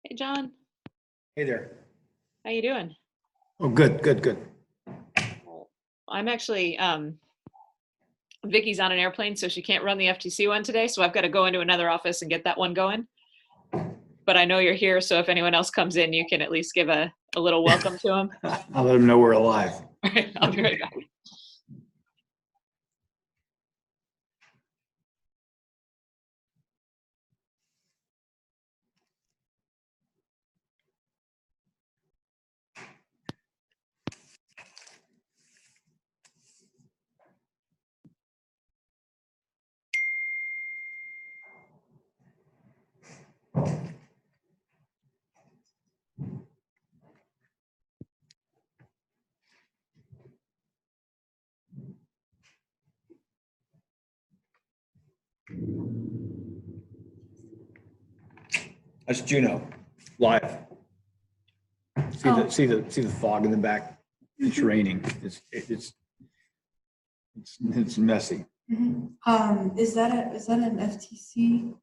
Hey, John. Hey there. How you doing? Oh, good, good, good. I'm actually, Vicky's on an airplane, so she can't run the FTC one today. So I've got to go into another office and get that one going. But I know you're here, so if anyone else comes in, you can at least give a little welcome to them. I'll let them know we're alive. All right, I'll be right back. That's Juno, live. See the fog in the back. It's raining. It's messy. Is that an FTC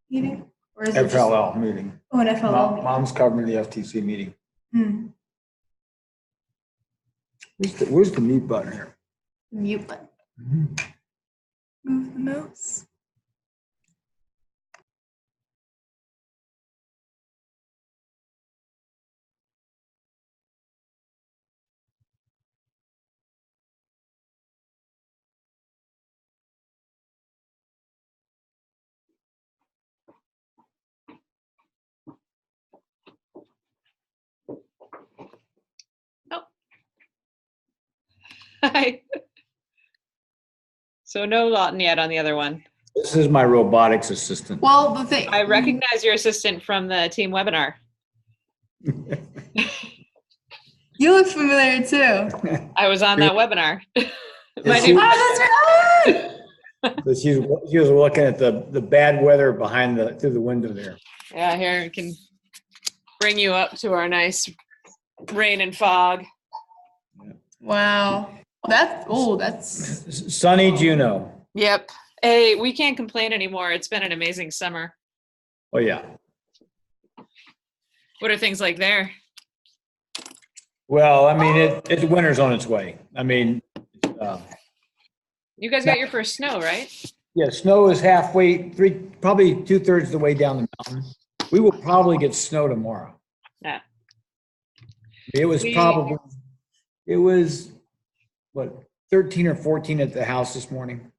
meeting or is it just FLL meeting. an FLL meeting? Mom's covering the FTC meeting. Hmm. Where's the mute button here? Mute button. Move the mouse. Oh. Hi. So no Lawton yet on the other one. This is my robotics assistant. Well, the thing I recognize your assistant from the team webinar. you look familiar too. I was on that webinar. My Is name- she- Oh, that's right. But she was looking at the bad weather through the window there. Yeah, here we can bring you up to our nice rain and fog. Wow. That's Sunny Juno. Yep. Hey, we can't complain anymore. It's been an amazing summer. Oh yeah. What are things like there? Well, I mean, it's winter's on its way. I mean, You guys got your first snow, right? yeah, snow is probably 2/3 of the way down the mountain. We will probably get snow tomorrow. Yeah. It was what, 13 or 14 at the house this morning.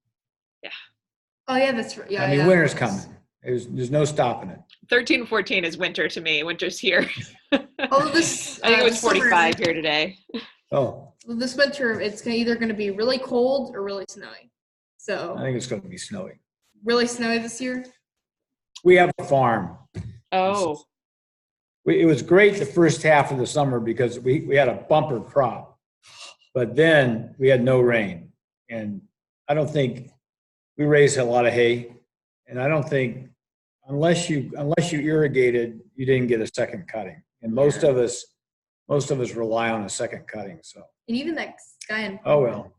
oh yeah, that's right. Yeah, I mean, yeah. winter's coming. There's no stopping it. 13 and 14 is winter to me. Winter's here. Oh, this I think it was this summer- 45 here today. Oh, Well, this winter, it's either going to be really cold or really snowy. I So think it's going to be snowy. really snowy this year. We have a farm. Oh, It was great the first half of the summer because we had a bumper crop, but then we had no rain. And I don't think we raised a lot of hay. And I don't think unless you irrigated, you didn't get a second cutting. And most of us rely on a second cutting. So, And even that guy in oh well,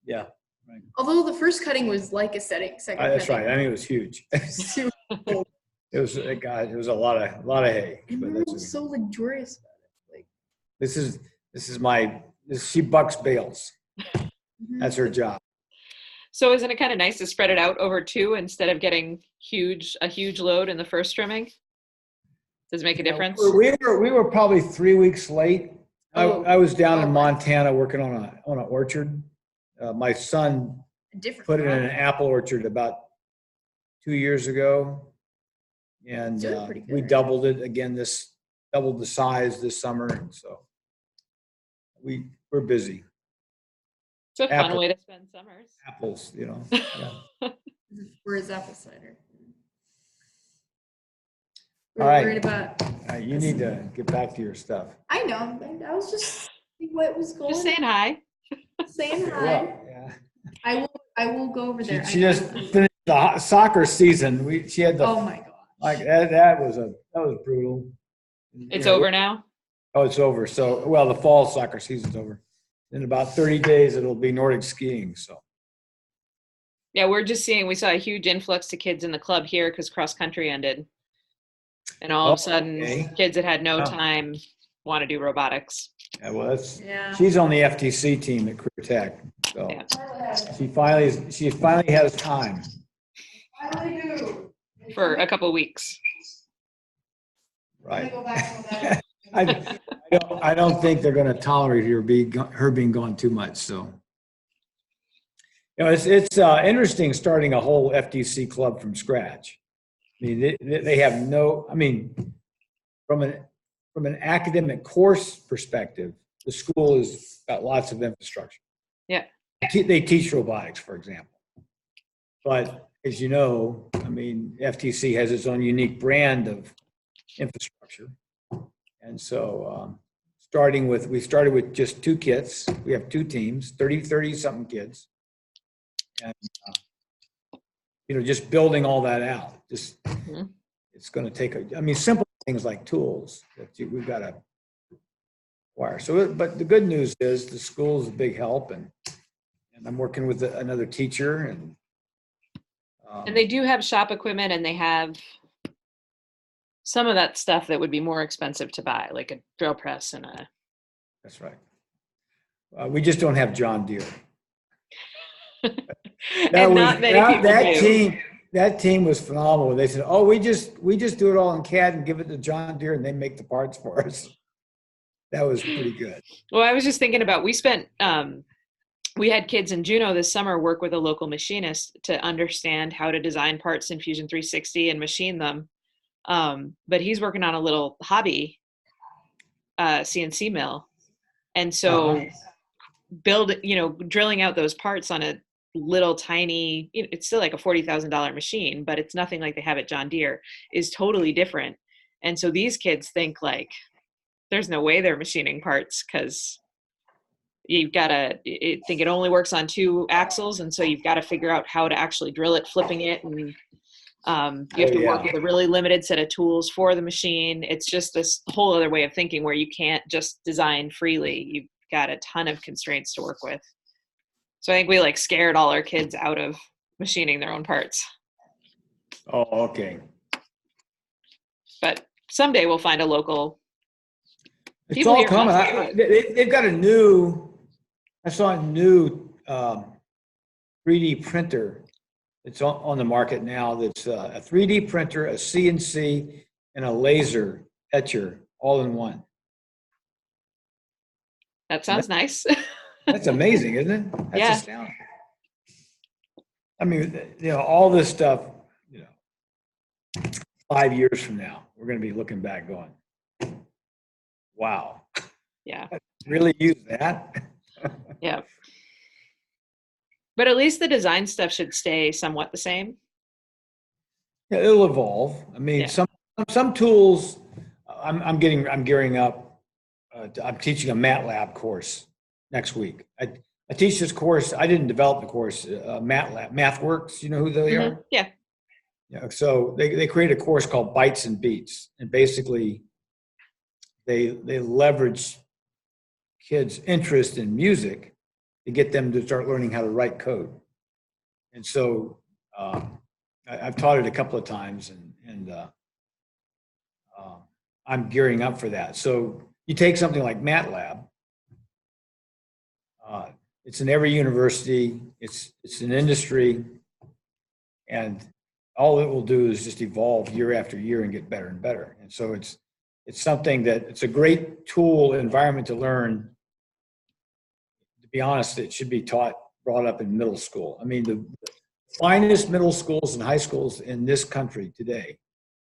yeah, right. although the first cutting was like a second That's cutting. right. I mean, it was huge. It was a lot of hay. And But everyone was so luxurious about it. she bucks bales. That's her job. so isn't it kind of nice to spread it out over two instead of getting a huge load in the first trimming? Does it make a difference? We were probably 3 weeks late. Oh. I was down in Montana working on an orchard. My son A different put it in an crop. apple orchard about 2 years ago, and Doing pretty good, we right? doubled it again doubled the size this summer, and so we're busy. It's a fun Apple. way to spend summers. Apples, you know. Yeah. Where's apple cider? All We're right. worried about. You need to get back to your stuff. I know. I was just seeing what was going. Just saying hi. Saying hi. Well, yeah. I will go over there. She just finished the soccer season. She had Oh my gosh. like that was brutal. It's You know, over now. Oh, it's over. So, well, the fall soccer season's over. In about 30 days, it'll be Nordic skiing. So, Yeah, we saw a huge influx to kids in the club here because cross country ended. And all of a sudden, Okay. kids that had no Oh. time want to do robotics. Yeah, well, that's, Yeah. she's on the FTC team at Career Tech, so Yeah. she finally has time. Finally do. For a couple weeks. Right. Go back to that. I don't think they're going to tolerate her being gone too much. So, it's interesting starting a whole FTC club from scratch. I mean, they have no. I mean, from an academic course perspective, the school has got lots of infrastructure. Yeah. They teach robotics, for example, but as you know, I mean, FTC has its own unique brand of infrastructure. And so we started with just 2 kits. We have 2 teams, 30 something kids. And, just building all that out, it's going to take simple things like tools that we've got to acquire. So, but the good news is the school is a big help, and I'm working with another teacher. And they do have shop equipment, and they have some of that stuff that would be more expensive to buy, like a drill press and a. That's right. We just don't have John Deere. Not many people do. That team was phenomenal. They said, "Oh, we just do it all in CAD and give it to John Deere, and they make the parts for us." That was pretty good. Well, I was just thinking about, we had kids in Juneau this summer work with a local machinist to understand how to design parts in Fusion 360 and machine them. But he's working on a little hobby CNC mill. And so drilling out those parts on a little tiny, it's still like a $40,000 machine, but it's nothing like they have at John Deere, is totally different. And so these kids think like, there's no way they're machining parts, because you've got to think it only works on 2 axles. And so you've got to figure out how to actually drill it, flipping it. And you have to work with a really limited set of tools for the machine. It's just this whole other way of thinking where you can't just design freely. You've got a ton of constraints to work with. So I think we scared all our kids out of machining their own parts. Oh, okay. But someday we'll find a local. It's all coming. They've got I saw a new 3D printer that's on the market now. That's a 3D printer, a CNC, and a laser etcher all in one. That sounds nice. That's amazing, isn't it? That's Yeah. astounding. I mean, all this stuff, 5 years from now, we're going to be looking back going, wow. Yeah. Really use that? Yeah. But at least the design stuff should stay somewhat the same. Yeah, it'll evolve. I mean, some tools. I'm gearing up. I'm teaching a MATLAB course next week. I teach this course. I didn't develop the course. MATLAB, MathWorks. You know who they are? Yeah. Yeah. So they created a course called Bytes and Beats, and basically they leverage kids' interest in music to get them to start learning how to write code. And so I've taught it a couple of times, and I'm gearing up for that. So you take something like MATLAB. It's in every university. It's an industry, and all it will do is just evolve year after year and get better and better. And so it's something that it's a great tool environment to learn. To be honest, it should be brought up in middle school. I mean, the finest middle schools and high schools in this country today,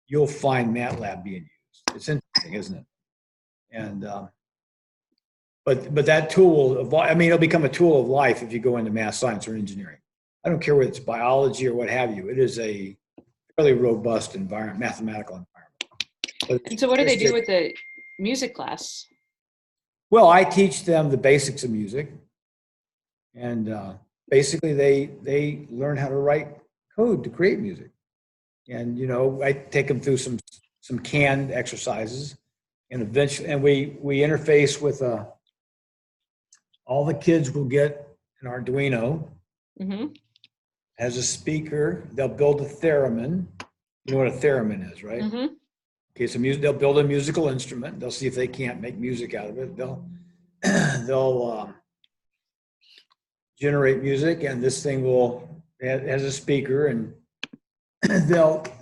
you'll find MATLAB being used. It's interesting, isn't it? And but that tool, it'll become a tool of life if you go into math, science, or engineering. I don't care whether it's biology or what have you. It is a fairly robust mathematical environment. And so what do they do with the music class? Well, I teach them the basics of music. And basically, they learn how to write code to create music. And, I take them through some canned exercises. And eventually, we interface with all the kids will get an Arduino. Mm-hmm. Has a speaker. They'll build a theremin. You know what a theremin is, right? Mm-hmm. Okay, so they'll build a musical instrument. They'll see if they can't make music out of it. They'll generate music, and this thing it has a speaker, and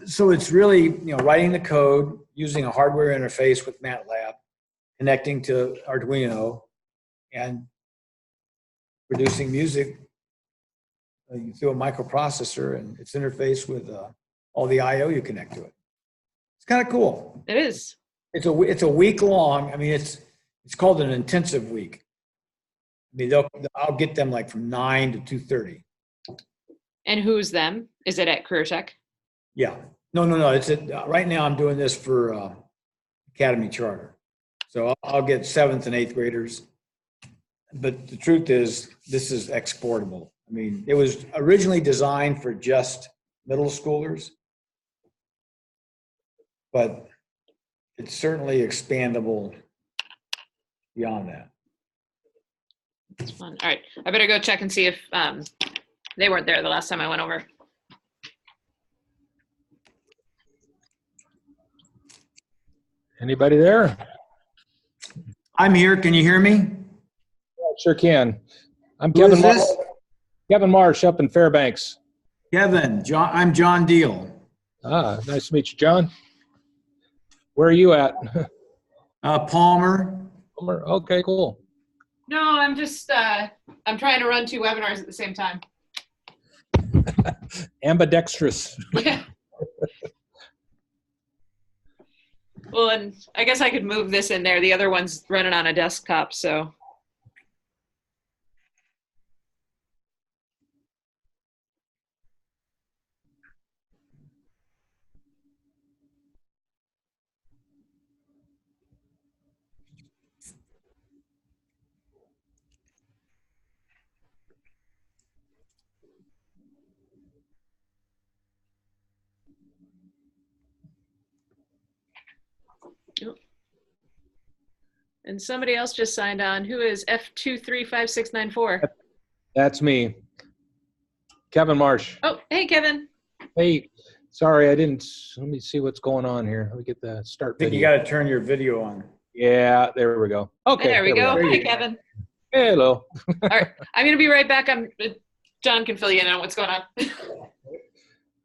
so it's really, writing the code using a hardware interface with MATLAB, connecting to Arduino, and producing music through a microprocessor, and it's interfaced with all the I/O you connect to it. It's kind of cool. It is. It's a week long. I mean, it's called an intensive week. I mean, I'll get them like from 9 to 2:30. And who's them? Is it at Career Tech? Yeah. No. It's right now I'm doing this for Academy Charter. So I'll get 7th and 8th graders. But the truth is, this is exportable. I mean, it was originally designed for just middle schoolers, but it's certainly expandable beyond that. That's fun. All right. I better go check and see if they weren't there the last time I went over. Anybody there? I'm here. Can you hear me? Yeah, sure can. I'm Who Kevin is Marsh. this? Kevin Marsh up in Fairbanks. Kevin. I'm John Deal. Ah, nice to meet you, John. Where are you at? Palmer. Okay, cool. No, I'm just, I'm trying to run 2 webinars at the same time. Ambidextrous. Yeah. Well, and I guess I could move this in there. The other one's running on a desktop, so. And somebody else just signed on. Who is F235694? That's me. Kevin Marsh. Oh, hey, Kevin. Hey, sorry, I didn't. Let me see what's going on here. Let me get the start I think you video. got to turn your video on. Yeah, there we go. Okay. There we go. There Hi, you go. Kevin. Hello. All right. I'm going to be right back. John can fill you in on what's going on.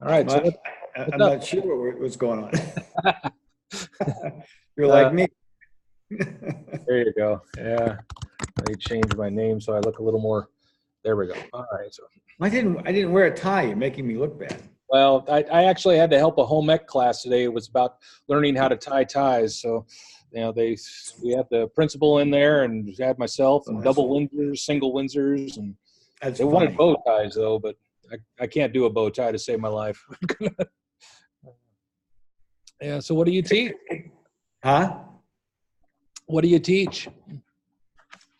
All right. So Well, I'm not sure what's going on. You're like me. there you go. Yeah. Let me change my name so I look a little more. There we go. All right. So, I didn't wear a tie. You're making me look bad. well, I actually had to help a home ec class today. It was about learning how to tie ties. So, we had the principal in there, and we had myself and double Windsors, single Windsors, and That's they wanted funny. bow ties though, but I can't do a bow tie to save my life. Yeah. So what do you teach? Huh? What do you teach?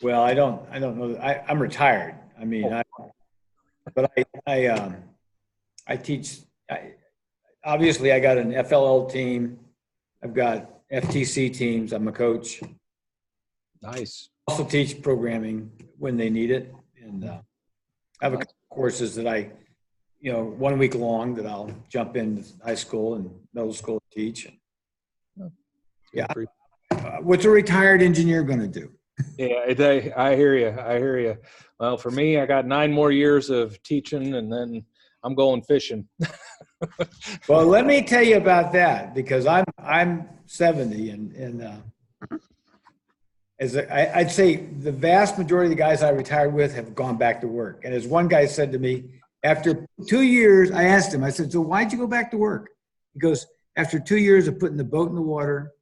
Well, I don't know. I'm retired. I mean, I teach. Obviously, I got an FLL team. I've got FTC teams. I'm a coach. Nice. Also teach programming when they need it, and I have a couple courses that 1 week long that I'll jump into high school and middle school to teach. Yeah. What's a retired engineer going to do? Yeah, I hear you. I hear you. Well, for me, I got 9 more years of teaching, and then I'm going fishing. Well, let me tell you about that, because I'm 70, and I'd say the vast majority of the guys I retired with have gone back to work. And as one guy said to me, after 2 years, I asked him, I said, so why'd you go back to work? He goes, after 2 years of putting the boat in the water,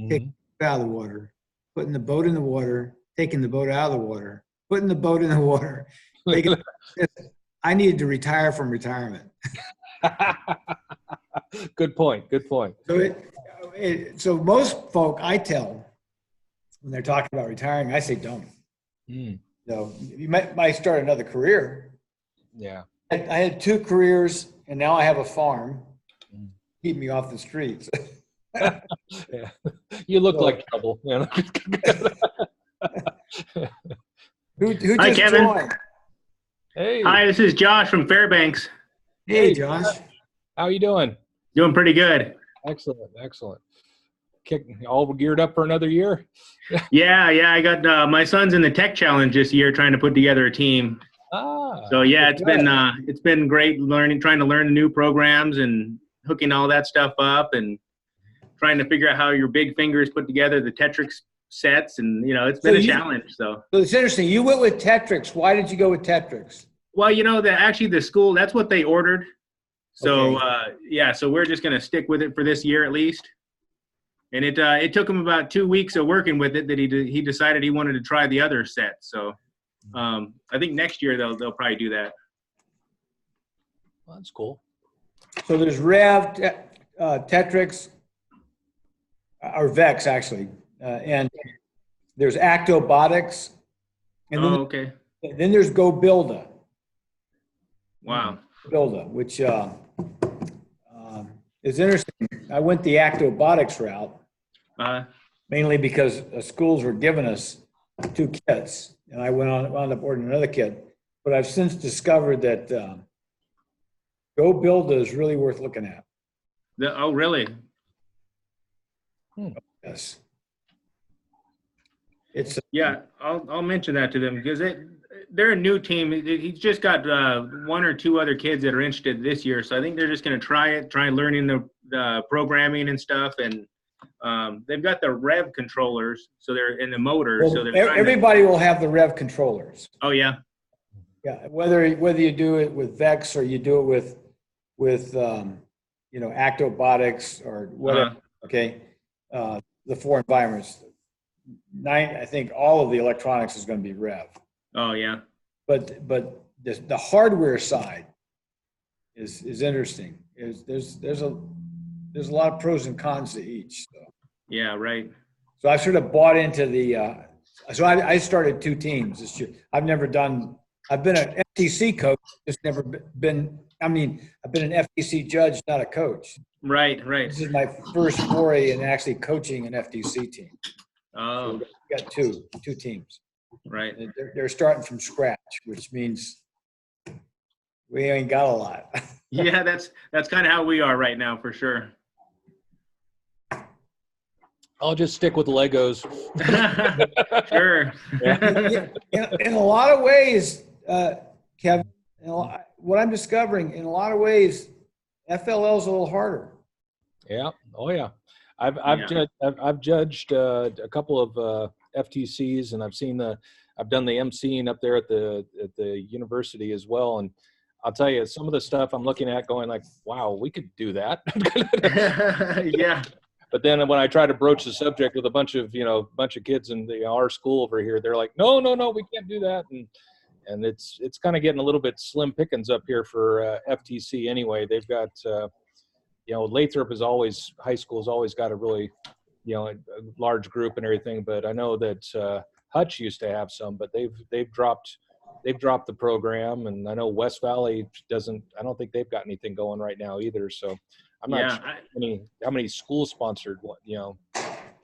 taking it out of the water, putting the boat in the water, taking the boat out of the water, putting the boat in the water, I needed to retire from retirement. Good point. Good point. So most folk I tell when they're talking about retiring, I say don't. So you might start another career. Yeah. I had 2 careers, and now I have a farm. Keep me off the streets. Yeah. You look like trouble. You know? Who Hi, just Kevin. joined? Hey. Hi, this is Josh from Fairbanks. Hey, Josh. How you doing? Doing pretty good. Excellent. Excellent. all geared up for another year? Yeah, I got my son's in the tech challenge this year, trying to put together a team. So yeah, it's been great trying to learn the new programs and hooking all that stuff up and trying to figure out how your big fingers put together the Tetrix sets, and it's been a challenge. So it's interesting. You went with Tetrix. Why did you go with Tetrix? well, actually the school, that's what they ordered. So Okay. so we're just gonna stick with it for this year at least. And it took him about 2 weeks of working with it that he decided he wanted to try the other set. So I think next year they'll probably do that. Well, that's cool. So there's Rev, Tetrix, or Vex actually, and there's Actobotics, and Okay. then there's Go Builda. Wow. Builda, which is interesting. I went the Actobotics route mainly because schools were giving us 2 kits, and I wound up ordering another kit. But I've since discovered that Go Builda is really worth looking at. Oh, really? Yes. It's Yeah, I'll mention that to them because they're a new team. He's just got 1 or 2 other kids that are interested this year, so I think they're just going to try learning the programming and stuff. And they've got the rev controllers, so they're in the motor. well, so they're everybody will have the rev controllers. Oh yeah. Yeah, whether you do it with Vex or you do it with Actobotics or whatever. Okay, the 4 environments. I think all of the electronics is going to be rev. Oh yeah. But the hardware side is interesting. There's a lot of pros and cons to each. So. Yeah, right. So I sort of bought into the. So I started 2 teams this year. I've been an FTC coach, just never been. I mean, I've been an FTC judge, not a coach. Right. This is my first foray in actually coaching an FTC team. Oh, So we got two teams. right. And they're starting from scratch, which means we ain't got a lot. Yeah, that's kind of how we are right now, for sure. Oh, I'll just stick with Legos. Sure. In a lot of ways, Kevin, what I'm discovering, in a lot of ways, FLL is a little harder. Yeah. Oh yeah. I've judged a couple of FTCs, and I've done the emceeing up there at the university as well. And I'll tell you, some of the stuff I'm looking at going like, wow, we could do that. Yeah. But then when I try to broach the subject with a bunch of kids in our school over here, they're like, no, we can't do that. And it's kind of getting a little bit slim pickings up here for FTC anyway. They've got, Lathrop high school's always got a really, a large group and everything. But I know that Hutch used to have some, but they've dropped the program. And I know West Valley I don't think they've got anything going right now either. So I'm not sure how many school sponsored,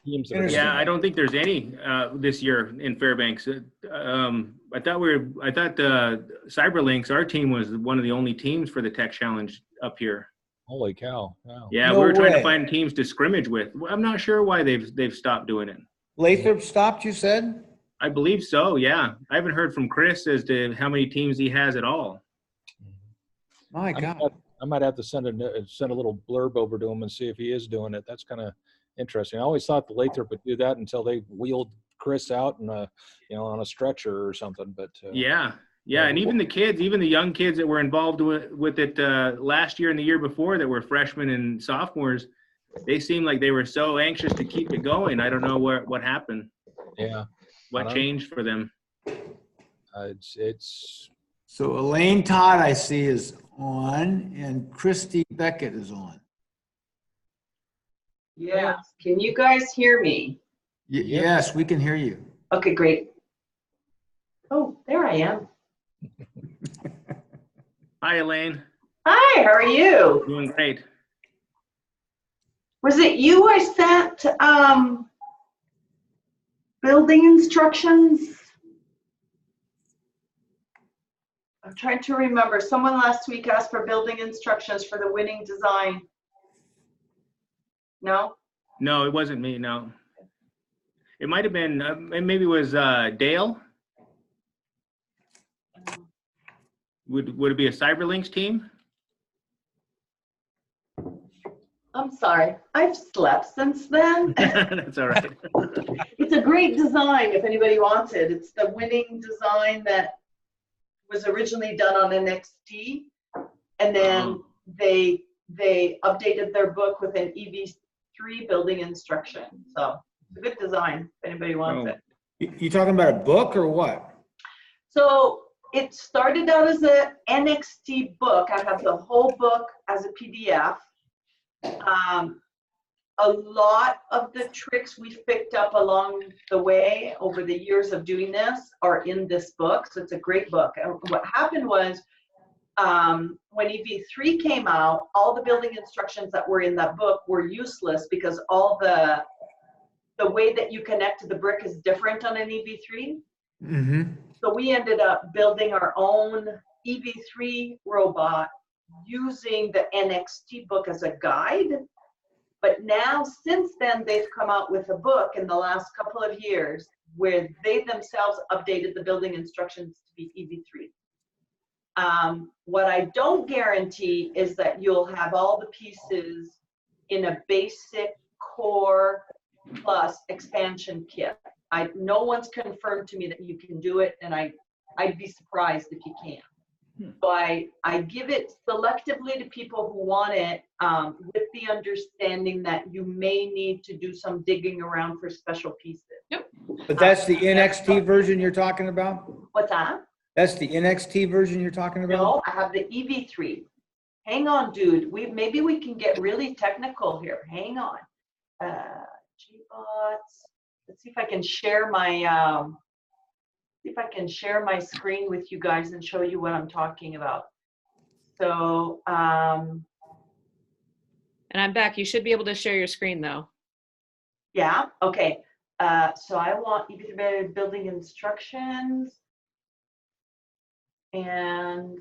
teams. Yeah, I don't think there's any this year in Fairbanks. I thought Cyberlinks, our team was one of the only teams for the Tech Challenge up here. Holy cow! Wow. Yeah, No we were trying way. to find teams to scrimmage with. I'm not sure why they've stopped doing it. Lathrop stopped, you said? I believe so. Yeah, I haven't heard from Chris as to how many teams he has at all. My God. I might have to send a little blurb over to him and see if he is doing it. That's kind of interesting. I always thought the Lathrop would do that until they wheeled Chris out on a stretcher or something. But Yeah, and even the young kids that were involved with it last year and the year before that were freshmen and sophomores, they seemed like they were so anxious to keep it going. I don't know what happened. Yeah, what changed for them? It's So Elaine Todd, I see, is on, and Christy Beckett is on. Yeah. Can you guys hear me? Yes, we can hear you. Okay, great. Oh, there I am. Hi, Elaine. Hi, how are you? Doing great. Was it you I sent building instructions? I'm trying to remember. Someone last week asked for building instructions for the winning design. No? No, it wasn't me. No, it might have been. Maybe it was Dale. Would it be a Cyberlinks team? I'm sorry. I've slept since then. That's all right. It's a great design if anybody wants it. It's the winning design that was originally done on NXT, and then they updated their book with an EV3 building instruction. So it's a good design if anybody wants it. You talking about a book or what? So it started out as an NXT book. I have the whole book as a PDF. A lot of the tricks we've picked up along the way over the years of doing this are in this book. So it's a great book. And what happened was when EV3 came out, all the building instructions that were in that book were useless because all the way that you connect to the brick is different on an EV3. Mm-hmm. So we ended up building our own EV3 robot using the NXT book as a guide. But now, since then, they've come out with a book in the last couple of years where they themselves updated the building instructions to be EV3. What I don't guarantee is that you'll have all the pieces in a basic core plus expansion kit. No one's confirmed to me that you can do it, and I'd be surprised if you can. So I give it selectively to people who want it, with the understanding that you may need to do some digging around for special pieces. Yep. But that's the NXT version you're talking about? What's that? That's the NXT version you're talking about? No, I have the EV3. Hang on, dude. Maybe we can get really technical here. Hang on. Gbots. Let's see if I can share my screen with you guys and show you what I'm talking about. So, And I'm back. You should be able to share your screen though. yeah, okay. So I want EV3 building instructions and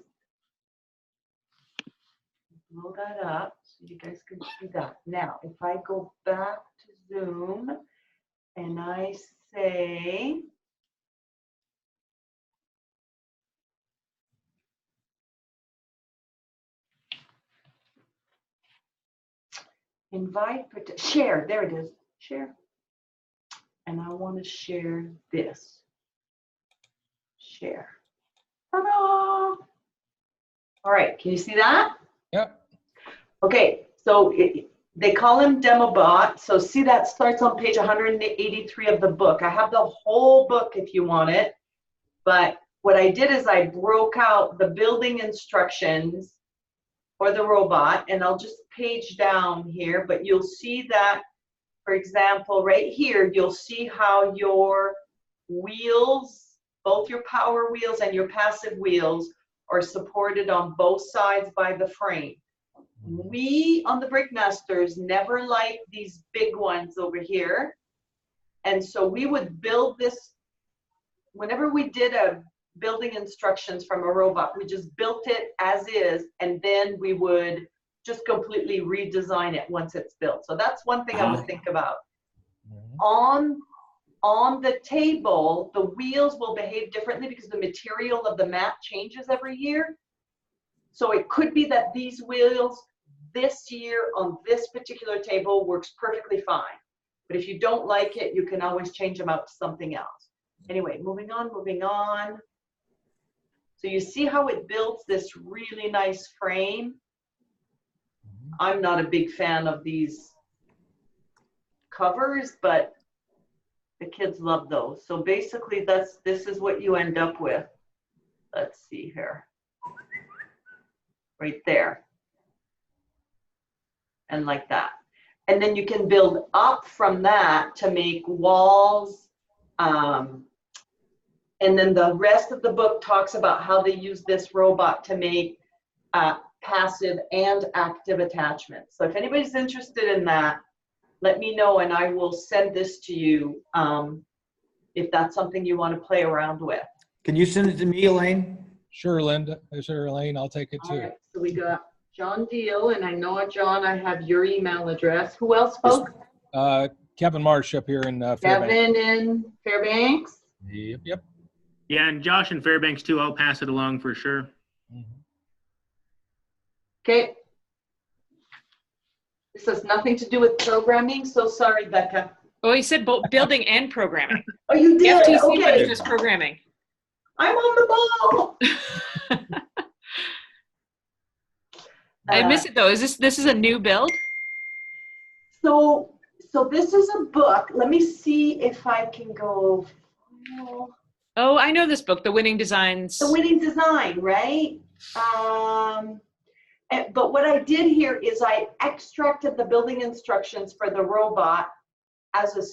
blow that up so you guys can see that. Now, if I go back to Zoom and I say, invite, share, there it is, share. And I want to share this. Share. Ta-da! All right, can you see that? Yep. Okay, so they call him demo bot. So see, that starts on page 183 of the book. I have the whole book if you want it. But what I did is I broke out the building instructions for the robot, and I'll just page down here, but you'll see that, for example, right here, you'll see how your wheels, both your power wheels and your passive wheels, are supported on both sides by the frame. We on the Brickmasters never liked these big ones over here. And so we would build this, whenever we did a building instructions from a robot, we just built it as is, and then we would just completely redesign it once it's built. So that's one thing I would think about. On the table, the wheels will behave differently because the material of the mat changes every year. So it could be that these wheels this year on this particular table works perfectly fine. But if you don't like it, you can always change them out to something else. Anyway, moving on, moving on. So you see how it builds this really nice frame. I'm not a big fan of these covers, but the kids love those. So basically this is what you end up with. Let's see here. Right there. And like that. And then you can build up from that to make walls. And then the rest of the book talks about how they use this robot to make passive and active attachments. So if anybody's interested in that, let me know and I will send this to you if that's something you want to play around with. Can you send it to me, Elaine? Sure, Linda. Sure, Elaine. I'll take it too. All right, so we got John Deal, and I know, John, I have your email address. Who else spoke? Kevin Marsh up here in Fairbanks. Kevin in Fairbanks. Yep. Yeah, and Josh in Fairbanks too. I'll pass it along for sure. Okay. This has nothing to do with programming, so sorry, Becca. Oh, he said both building and programming. Oh, you The did? FTC one Okay. is just programming. I'm on the ball. I miss it though. This is a new build? So this is a book. Let me see if I can go. Oh, I know this book, The Winning Designs. The Winning Design, right? But what I did here is I extracted the building instructions for the robot as a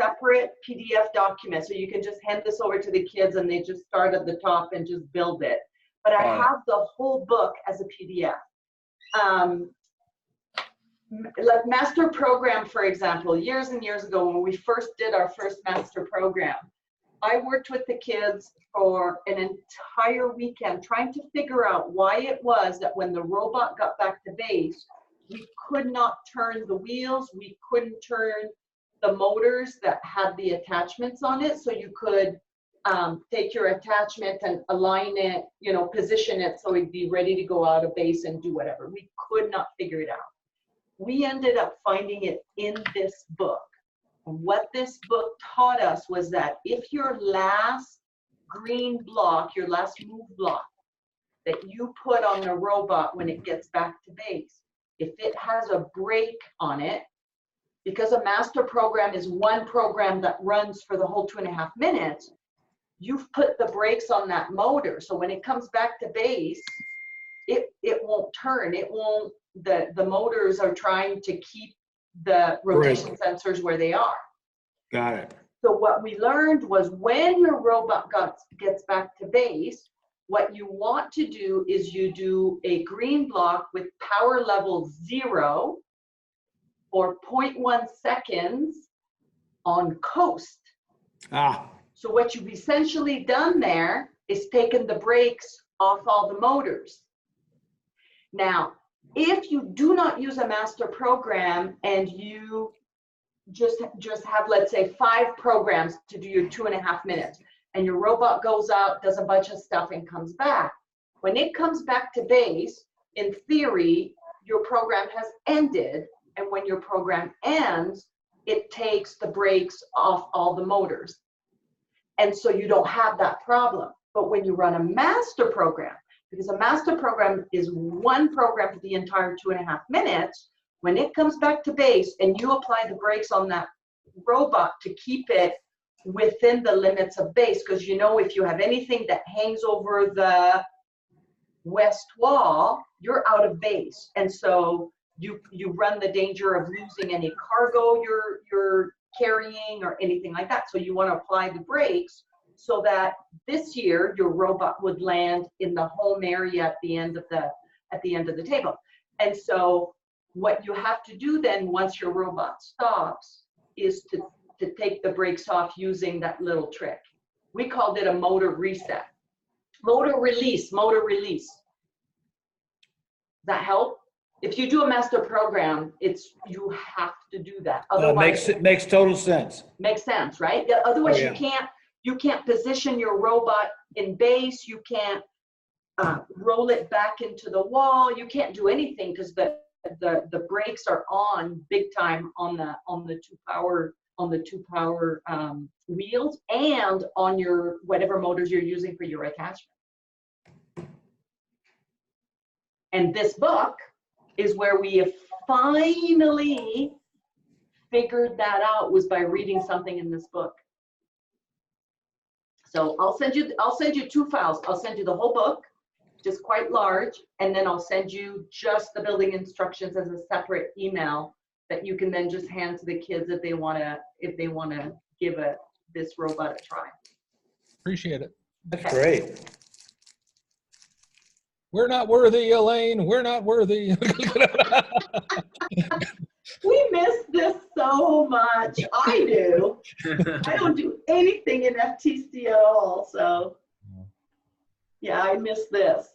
separate PDF document. So you can just hand this over to the kids and they just start at the top and just build it. But I have the whole book as a PDF. Like master program, for example, years and years ago when we first did our first master program, I worked with the kids for an entire weekend trying to figure out why it was that when the robot got back to base, we could not turn the wheels, we couldn't turn the motors that had the attachments on it. So you could take your attachment and align it, position it so it'd be ready to go out of base and do whatever. We could not figure it out. We ended up finding it in this book. What this book taught us was that if your last green block, your last move block that you put on the robot when it gets back to base, if it has a brake on it, because a master program is one program that runs for the whole 2.5 minutes, you've put the brakes on that motor. So when it comes back to base, it won't turn. It won't, the motors are trying to keep the rotation sensors where they are. Got it. So what we learned was when your robot gets back to base, what you want to do is you do a green block with power level 0 for 0.1 seconds on coast. So what you've essentially done there is taken the brakes off all the motors. Now, if you do not use a master program and you just have, let's say, 5 programs to do your 2.5 minutes, and your robot goes out, does a bunch of stuff, and comes back. When it comes back to base, in theory, your program has ended, and when your program ends, it takes the brakes off all the motors. And so you don't have that problem. But when you run a master program, because a master program is one program for the entire 2.5 minutes, when it comes back to base and you apply the brakes on that robot to keep it within the limits of base, because if you have anything that hangs over the west wall, you're out of base. And so you run the danger of losing any cargo you're carrying or anything like that. So you want to apply the brakes so that this year your robot would land in the home area at the end of the table. And so what you have to do then once your robot stops is to take the brakes off using that little trick. We called it a motor reset. Motor release. Does that help? If you do a master program, you have to do that. Otherwise, Makes total sense. Makes sense, right? Otherwise, you can't position your robot in base. You can't roll it back into the wall. You can't do anything because the brakes are on big time on the two power wheels and on your whatever motors you're using for your attachment. And this book is where we have finally figured that out, was by reading something in this book. So I'll send you 2 files. I'll send you the whole book, just quite large, and then I'll send you just the building instructions as a separate email that you can then just hand to the kids if they want to give this robot a try. Appreciate it. That's great. We're not worthy, Elaine. We're not worthy. We miss this so much. I do. I don't do anything in FTC at all. So yeah, I miss this.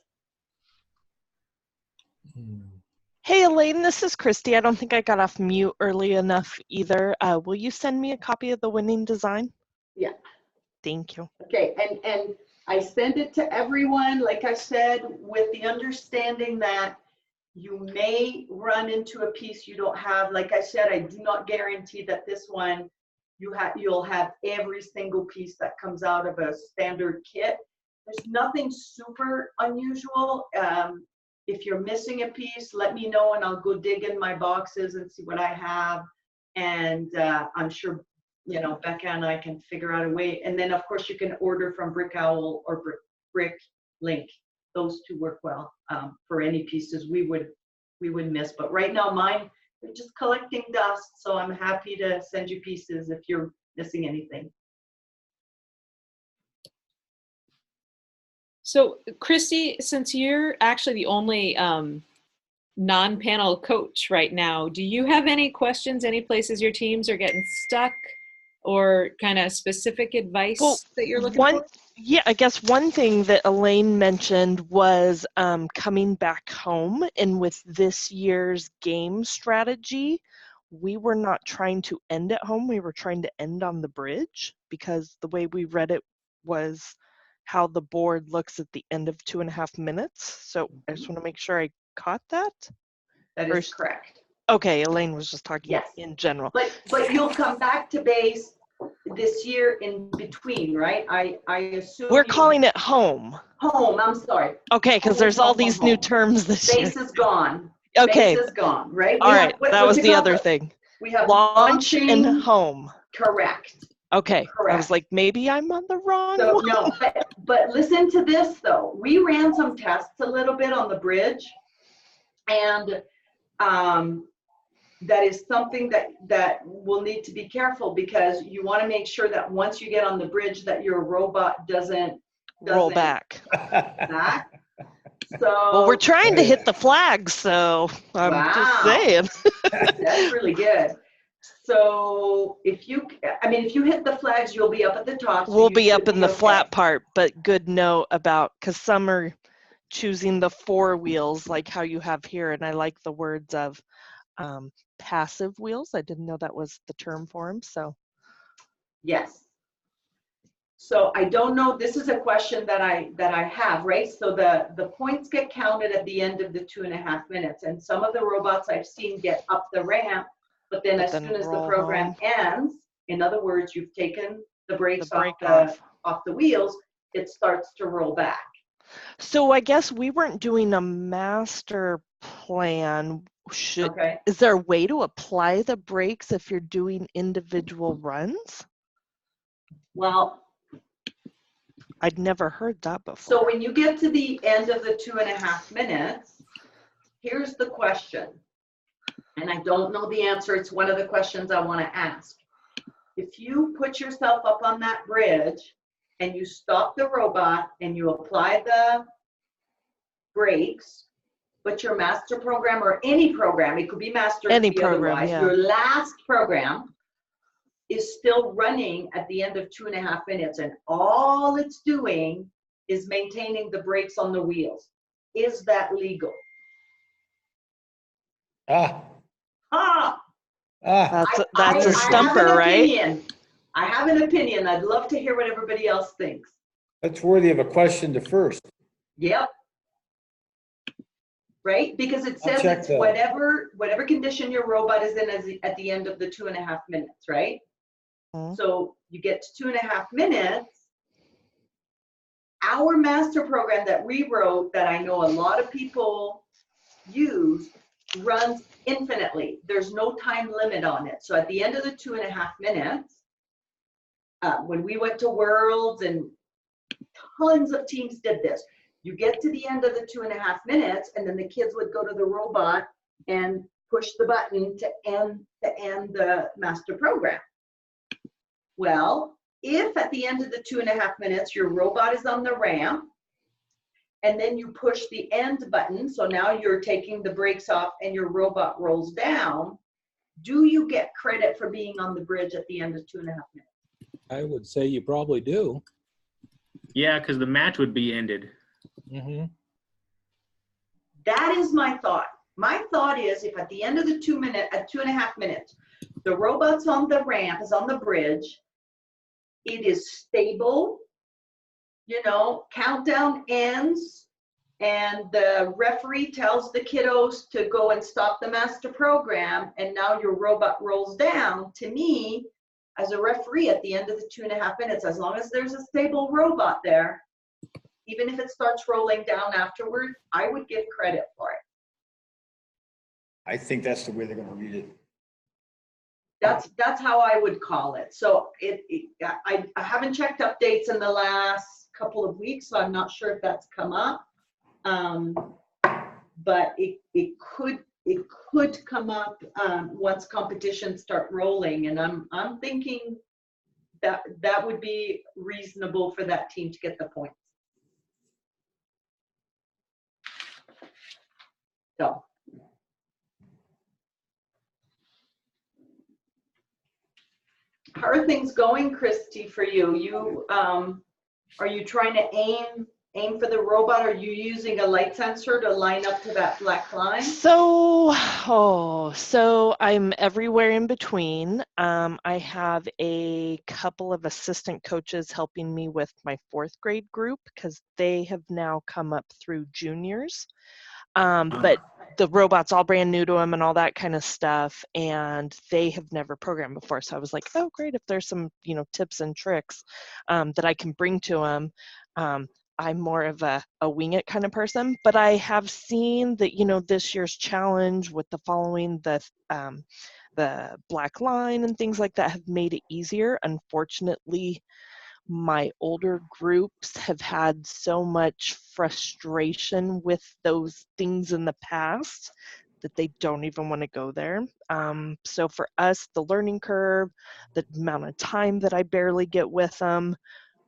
Hey Elaine, this is Christy. I don't think I got off mute early enough either. Will you send me a copy of the winning design? Yeah. Thank you. Okay, and I send it to everyone, like I said, with the understanding that you may run into a piece you don't have. Like I said, I do not guarantee that this one you'll have every single piece that comes out of a standard kit. There's nothing super unusual. If you're missing a piece, let me know and I'll go dig in my boxes and see what I have. And I'm sure, you know, Becca and I can figure out a way. And then of course you can order from Brick Owl or Brick Link. Those two work well for any pieces we would miss. But right now mine, they're just collecting dust. So I'm happy to send you pieces if you're missing anything. So Christy, since you're actually the only non-panel coach right now, do you have any questions, any places your teams are getting stuck, or kind of specific advice that you're looking for? Yeah, I guess one thing that Elaine mentioned was coming back home, and with this year's game strategy, we were not trying to end at home, we were trying to end on the bridge, because the way we read it was how the board looks at the end of 2.5 minutes. So I just want to make sure I caught that. That is correct. Okay, Elaine was just talking Yes. in general. But you'll come back to base this year in between, right? I assume We're calling it home. Home, I'm sorry. Okay, because there's all these new terms this year. Base is gone. Okay. Base is gone, right? All right, that was the other thing. We have launch launching, and home. Correct. Okay, Correct. I was like, maybe I'm on the wrong So one. no, but listen to this though. We ran some tests a little bit on the bridge, and that is something that will need to be careful, because you want to make sure that once you get on the bridge that your robot doesn't roll back. So well, we're trying to hit the flag, so I'm just saying. That's really good. So if you hit the flags, you'll be up at the top. So we'll be up in the flat part, but good note about, because some are choosing the 4 wheels like how you have here, and I like the words of passive wheels. I didn't know that was the term for them. So yes. So I don't know, this is a question that I have, right? So the points get counted at the end of the 2.5 minutes, and some of the robots I've seen get up the ramp, but then as soon as the program ends, in other words, you've taken the brakes off the wheels, it starts to roll back. So I guess we weren't doing a master plan. Is there a way to apply the brakes if you're doing individual runs? Well, I'd never heard that before. So when you get to the end of the 2.5 minutes, here's the question. And I don't know the answer. It's one of the questions I want to ask. If you put yourself up on that bridge and you stop the robot and you apply the brakes, but your master program or any program, it could be master, any program, yeah. Your last program is still running at the end of 2.5 minutes, and all it's doing is maintaining the brakes on the wheels. Is that legal? That's a stumper, right? I have an opinion. I'd love to hear what everybody else thinks. That's worthy of a question to first. Yep. Right? Because it says it's whatever condition your robot is in at the end of the 2.5 minutes, right? So you get to 2.5 minutes. Our master program that we wrote, that I know a lot of people use, runs infinitely. There's no time limit on it. So at the end of the 2.5 minutes, when we went to Worlds, and tons of teams did this, you get to the end of the 2.5 minutes, and then the kids would go to the robot and push the button to end the master program. Well, if at the end of the 2.5 minutes, your robot is on the ramp, and then you push the end button, so now you're taking the brakes off and your robot rolls down, do you get credit for being on the bridge at the end of 2.5 minutes? I would say you probably do. Yeah, because the match would be ended. That is my thought. My thought is if at the end of the 2.5 minutes, the robot's on the ramp, is on the bridge, it is stable, you know, countdown ends, and the referee tells the kiddos to go and stop the master program, and now your robot rolls down. To me, as a referee at the end of the 2.5 minutes, as long as there's a stable robot there, even if it starts rolling down afterward, I would give credit for it. I think that's the way they're gonna read it. That's how I would call it. So I haven't checked updates in the last couple of weeks, so I'm not sure if that's come up. But it could come up once competitions start rolling, and I'm thinking that would be reasonable for that team to get the points. So. How are things going, Christy, for you? You are you trying to aim for the robot? Are you using a light sensor to line up to that black line? So I'm everywhere in between. I have a couple of assistant coaches helping me with my 4th grade group because they have now come up through juniors. But the robot's all brand new to them and all that kind of stuff, and they have never programmed before. So I was like, oh, great, if there's some, you know, tips and tricks that I can bring to them. I'm more of a wing it kind of person, but I have seen that, you know, this year's challenge with the following the black line and things like that have made it easier. Unfortunately, my older groups have had so much frustration with those things in the past that they don't even want to go there. So for us, the learning curve, the amount of time that I barely get with them,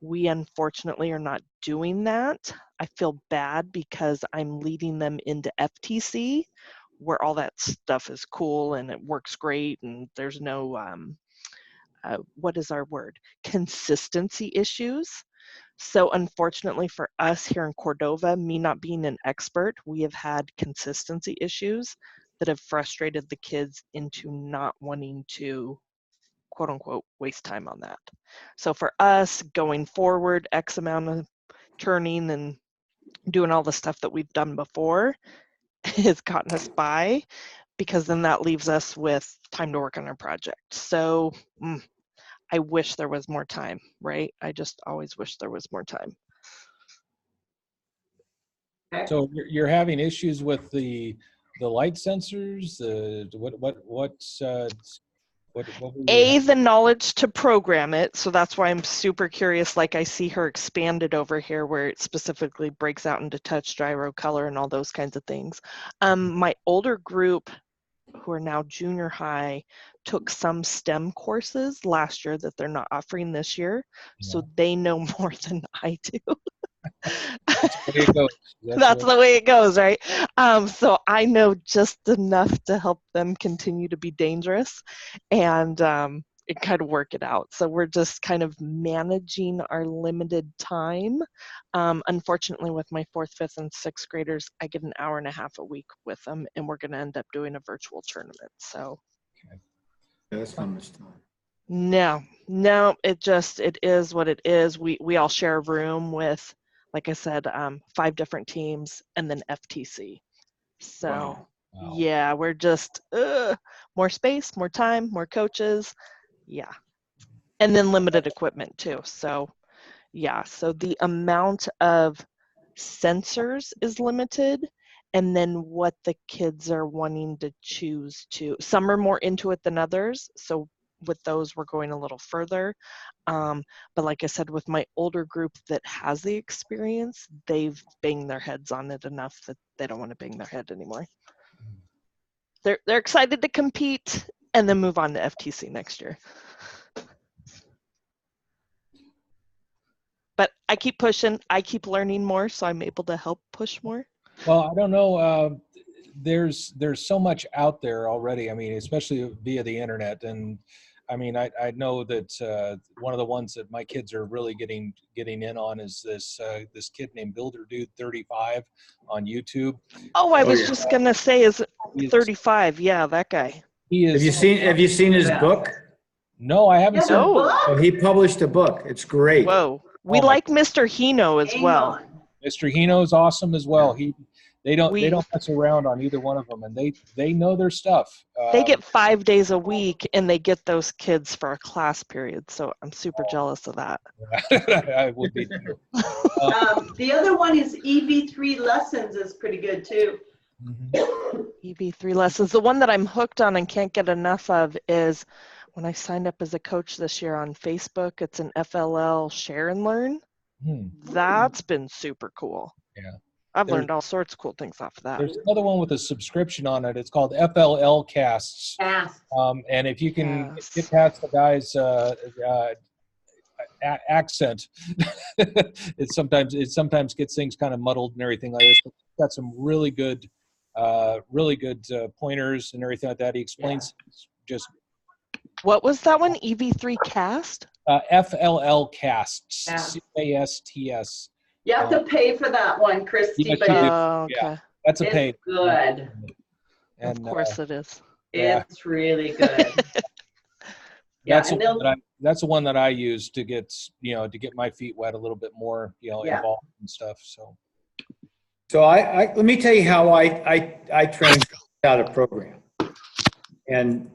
we unfortunately are not doing that. I feel bad because I'm leading them into FTC, where all that stuff is cool and it works great, and there's no what is our word? Consistency issues. So unfortunately for us here in Cordova, me not being an expert, we have had consistency issues that have frustrated the kids into not wanting to, quote unquote, waste time on that. So for us going forward, X amount of turning and doing all the stuff that we've done before has gotten us by, because then that leaves us with time to work on our project. So I wish there was more time, right? I just always wish there was more time. So you're having issues with the light sensors. What were you? The knowledge to program it. So that's why I'm super curious. Like I see her expanded over here where it specifically breaks out into touch, gyro, color, and all those kinds of things. My older group, who are now junior high, took some STEM courses last year that they're not offering this year. Yeah. So they know more than I do. That's the way it goes. That's the way it goes, right? So I know just enough to help them continue to be dangerous and kind of work it out. So we're just kind of managing our limited time. Unfortunately, with my 4th, 5th, and 6th graders, I get an hour and a half a week with them, and we're going to end up doing a virtual tournament. So yeah, that's not much time. No, it is what it is. We all share a room with, like I said, 5 different teams and then FTC. So wow. Yeah, we're just more space, more time, more coaches. Yeah. And then limited equipment too. So yeah, so the amount of sensors is limited, and then what the kids are wanting to choose to. Some are more into it than others. So with those, we're going a little further. But like I said, with my older group that has the experience, they've banged their heads on it enough that they don't want to bang their head anymore. They're excited to compete and then move on to FTC next year. But I keep pushing. I keep learning more, so I'm able to help push more. Well, I don't know. There's so much out there already. I mean, especially via the internet, and I mean, I know that one of the ones that my kids are really getting in on is this kid named Builder Dude 35 on YouTube. Oh, I was yeah. just gonna say, is He's- 35? Yeah, that guy. He is. Have you seen his book? No, I haven't Yeah, seen. the No. book? Oh, he published a book. It's great. Whoa. We Oh my like Mr. Hino as Hang well. on. Mr. Hino's awesome as well. They don't We- mess around on either one of them, and they know their stuff. They get 5 days a week, and they get those kids for a class period. So I'm super jealous of that. I would be too. The other one is EV3 Lessons is pretty good too. EV3 lessons. The one that I'm hooked on and can't get enough of is when I signed up as a coach this year on Facebook. It's an FLL Share and Learn. That's been super cool. Yeah. I've learned all sorts of cool things off of that. There's another one with a subscription on it. It's called FLL Casts. Fast. And if you can Yes. get past the guy's accent, it sometimes gets things kind of muddled and everything like this. But it's got some really good pointers and everything like that. He explains just What was that one? EV3 Cast? FLL Casts. Yeah. CASTS. You have to pay for that one, Christy, Yes, but you do. Oh, okay. Yeah. That's a pay. it's good. And, Of course it is. Yeah. It's really good. Yeah, that's and that's the one that I use to get my feet wet a little bit more, Yeah. involved and stuff. So I let me tell you how I trained out a program, and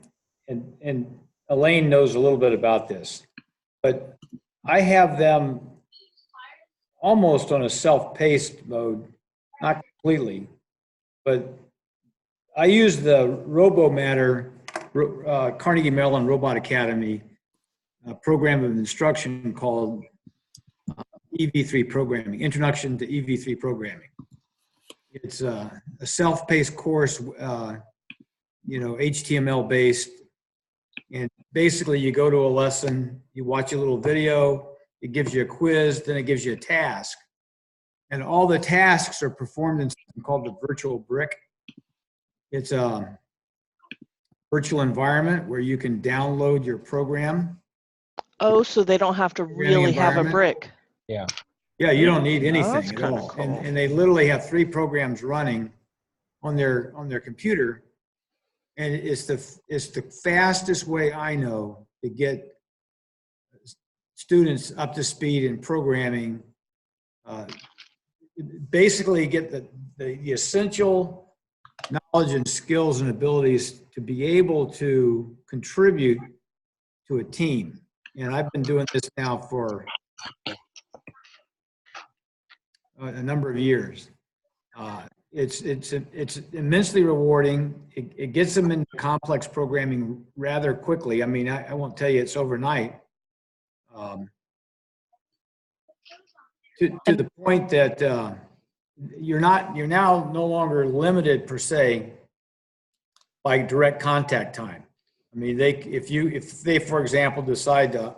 Elaine knows a little bit about this, but I have them almost on a self-paced mode, not completely, but I use the RoboMatter, Carnegie Mellon Robot Academy program of instruction called EV3 Programming, Introduction to EV3 Programming. It's a self-paced course, HTML based, and basically you go to a lesson, you watch a little video, it gives you a quiz, then it gives you a task. And all the tasks are performed in something called the virtual brick. It's a virtual environment where you can download your program. Oh, so they don't have to really have a environment. brick. yeah. Yeah, you don't need That's anything at kinda all. cool. And they literally have 3 programs running on their computer. And it's the fastest way I know to get students up to speed in programming. Basically get the essential knowledge and skills and abilities to be able to contribute to a team. And I've been doing this now for a number of years. It's immensely rewarding. It gets them into complex programming rather quickly. I mean, I won't tell you it's overnight. To the point that you're now no longer limited per se by direct contact time. I mean, if they for example decide to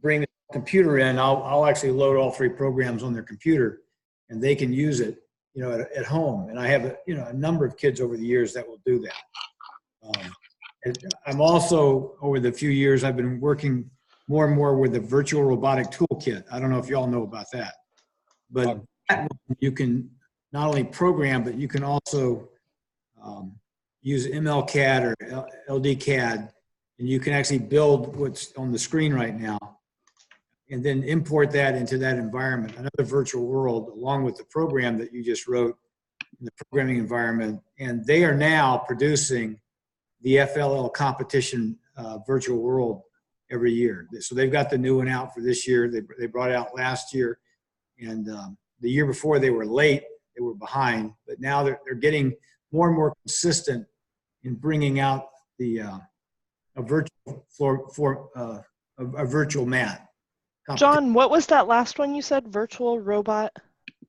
bring the computer in, I'll actually load all 3 programs on their computer, and they can use it, at home. And I have a number of kids over the years that will do that. And I'm also, over the few years, I've been working more and more with the virtual robotic toolkit. I don't know if you all know about that, but you can not only program, but you can also use MLCAD or LDCAD, and you can actually build what's on the screen right now, and then import that into that environment, another virtual world, along with the program that you just wrote in the programming environment. And they are now producing the FLL competition virtual world every year. So they've got the new one out for this year. They brought it out last year, and the year before they were late, they were behind, but now they're getting more and more consistent in bringing out a virtual mat. John, what was that last one you said? Virtual robot?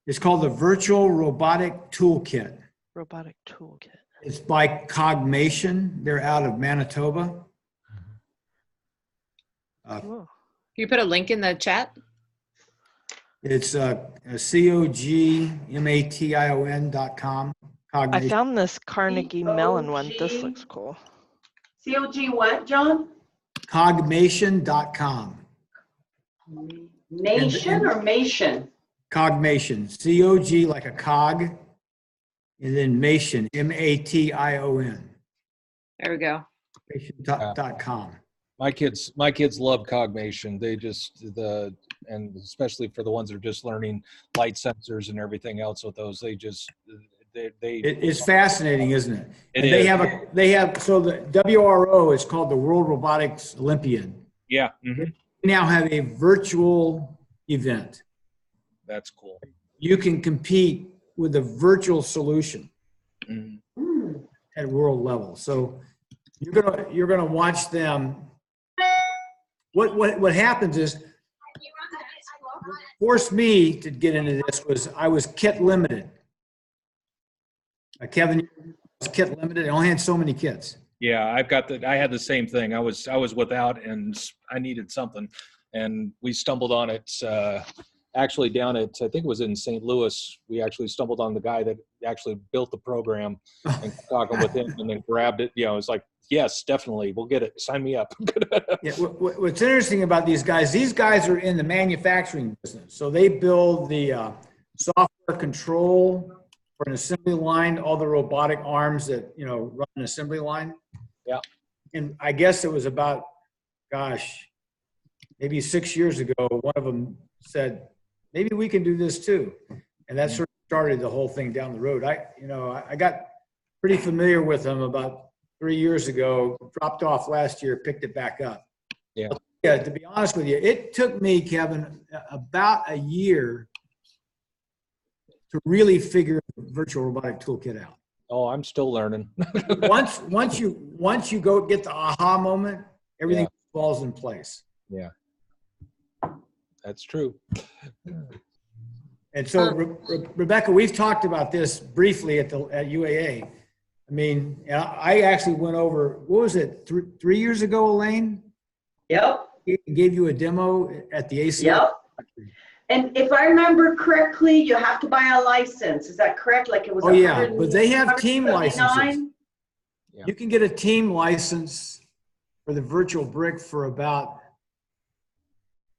It's called the Virtual Robotic Toolkit. Robotic toolkit. It's by Cogmation. They're out of Manitoba. Cool. Can you put a link in the chat? It's COGMATION.com. I Cogmation. found this Carnegie Mellon one. This looks cool. COG what, John? Cogmation.com. Nation or Mation? Cogmation, C-O-G like a cog, and then Mation, M-A-T-I-O-N. There we go. .com. My kids love Cogmation. They just and especially for the ones that are just learning light sensors and everything else with those, It's fascinating, isn't it? It And is. they have so the WRO is called the World Robotics Olympiad. Yeah. We now have a virtual event. That's cool. You can compete with a virtual solution at world level. So you're gonna watch them. What happens is, what forced me to get into this was I was kit limited. Kevin was kit limited. I only had so many kits. Yeah, I had the same thing. I was without, and I needed something, and we stumbled on it. Actually, down at, I think it was in St. Louis, we actually stumbled on the guy that actually built the program, and talking with him, and then grabbed it. It's like, yes, definitely, we'll get it. Sign me up. Yeah, what's interesting about these guys are in the manufacturing business. So they build the software control for an assembly line, all the robotic arms that, run an assembly line. Yeah. And I guess it was about, maybe 6 years ago, one of them said, maybe we can do this too. And that sort of started the whole thing down the road. I got pretty familiar with them about 3 years ago, dropped off last year, picked it back up. Yeah. Yeah, to be honest with you, it took me, Kevin, about a year to really figure the virtual robotic toolkit out. Oh, I'm still learning. once you go get the aha moment, everything falls in place. Yeah. That's true. And so, Rebecca, we've talked about this briefly at UAA. I mean, I actually went over, what was it, 3 years ago, Elaine? Yep. Gave you a demo at the ACL. Yep. And if I remember correctly, you have to buy a license. Is that correct? Like it was. Oh yeah, but they have team licenses. Yeah. You can get a team license for the virtual brick for about,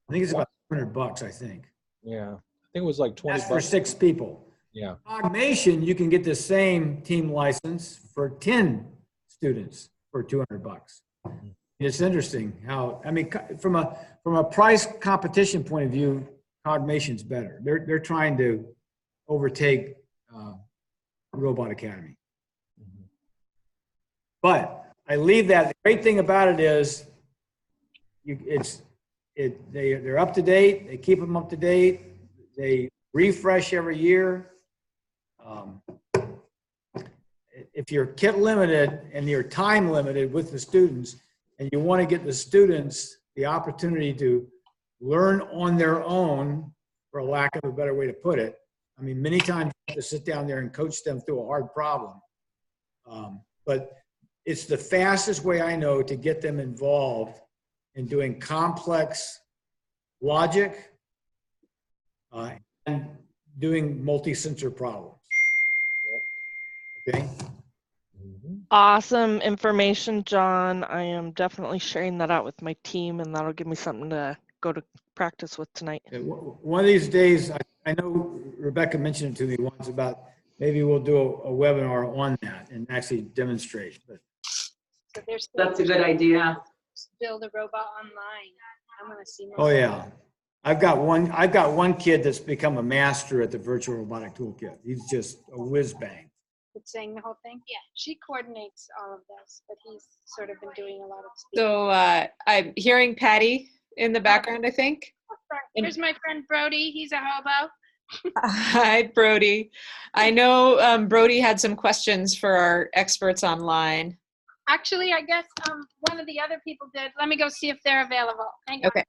I think it's about $200, I think. Yeah, I think it was like 20 That's for bucks. 6 people. Yeah. Cogmation, you can get the same team license for 10 students for $200. It's interesting how, I mean, from a price competition point of view, Cogmation's better. They're trying to overtake Robot Academy. But I leave that. The great thing about it is, they're up to date. They keep them up to date. They refresh every year. If you're kit limited and you're time limited with the students, and you want to get the students the opportunity to learn on their own, for a lack of a better way to put it. I mean, many times you have to sit down there and coach them through a hard problem. But it's the fastest way I know to get them involved in doing complex logic and doing multi-sensor problems. Okay? Awesome information, John. I am definitely sharing that out with my team, and that'll give me something to go to practice with tonight. One of these days, I know Rebecca mentioned it to me once about maybe we'll do a webinar on that and actually demonstrate. But So there's That's a good idea. build a robot online. I want to see more. oh yeah, I've got one kid that's become a master at the virtual robotic toolkit. He's just a whiz bang. It's saying the whole thing. Yeah, she coordinates all of this, but he's sort of been doing a lot of speaking. So I'm hearing Patty in the background, I think. Here's my friend Brody. He's a hobo. Hi, Brody. I know Brody had some questions for our experts online. Actually, I guess one of the other people did. Let me go see if they're available. Hang on. Okay.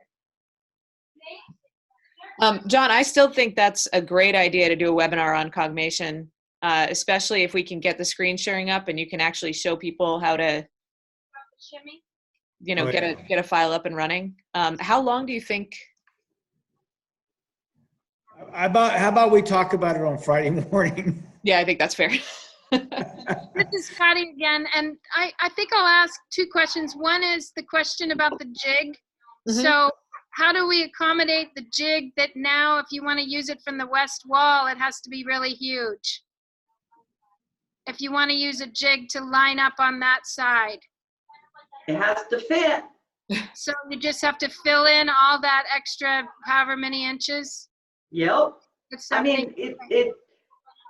John, I still think that's a great idea to do a webinar on Cogmation, especially if we can get the screen sharing up and you can actually show people how to, Shimmy. get a file up and running. How long do you think? How about we talk about it on Friday morning? Yeah, I think that's fair. This is Patty again, and I think I'll ask two questions. One is the question about the jig. Mhm. So how do we accommodate the jig that now, if you want to use it from the west wall, it has to be really huge? If you want to use a jig to line up on that side. It has to fit. So you just have to fill in all that extra however many inches? Yep. With I mean, something-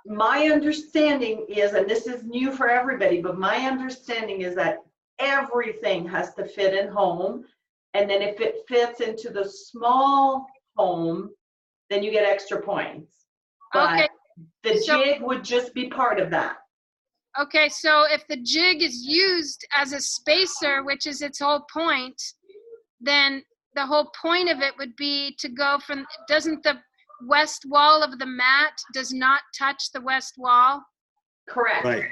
my understanding is, and this is new for everybody, but my understanding is that everything has to fit in home. And then if it fits into the small home, then you get extra points. Okay. But the So- jig would just be part of that. Okay, so if the jig is used as a spacer, which is its whole point, then the whole point of it would be to go from, doesn't the west wall of the mat does not touch the west wall? Correct. Right.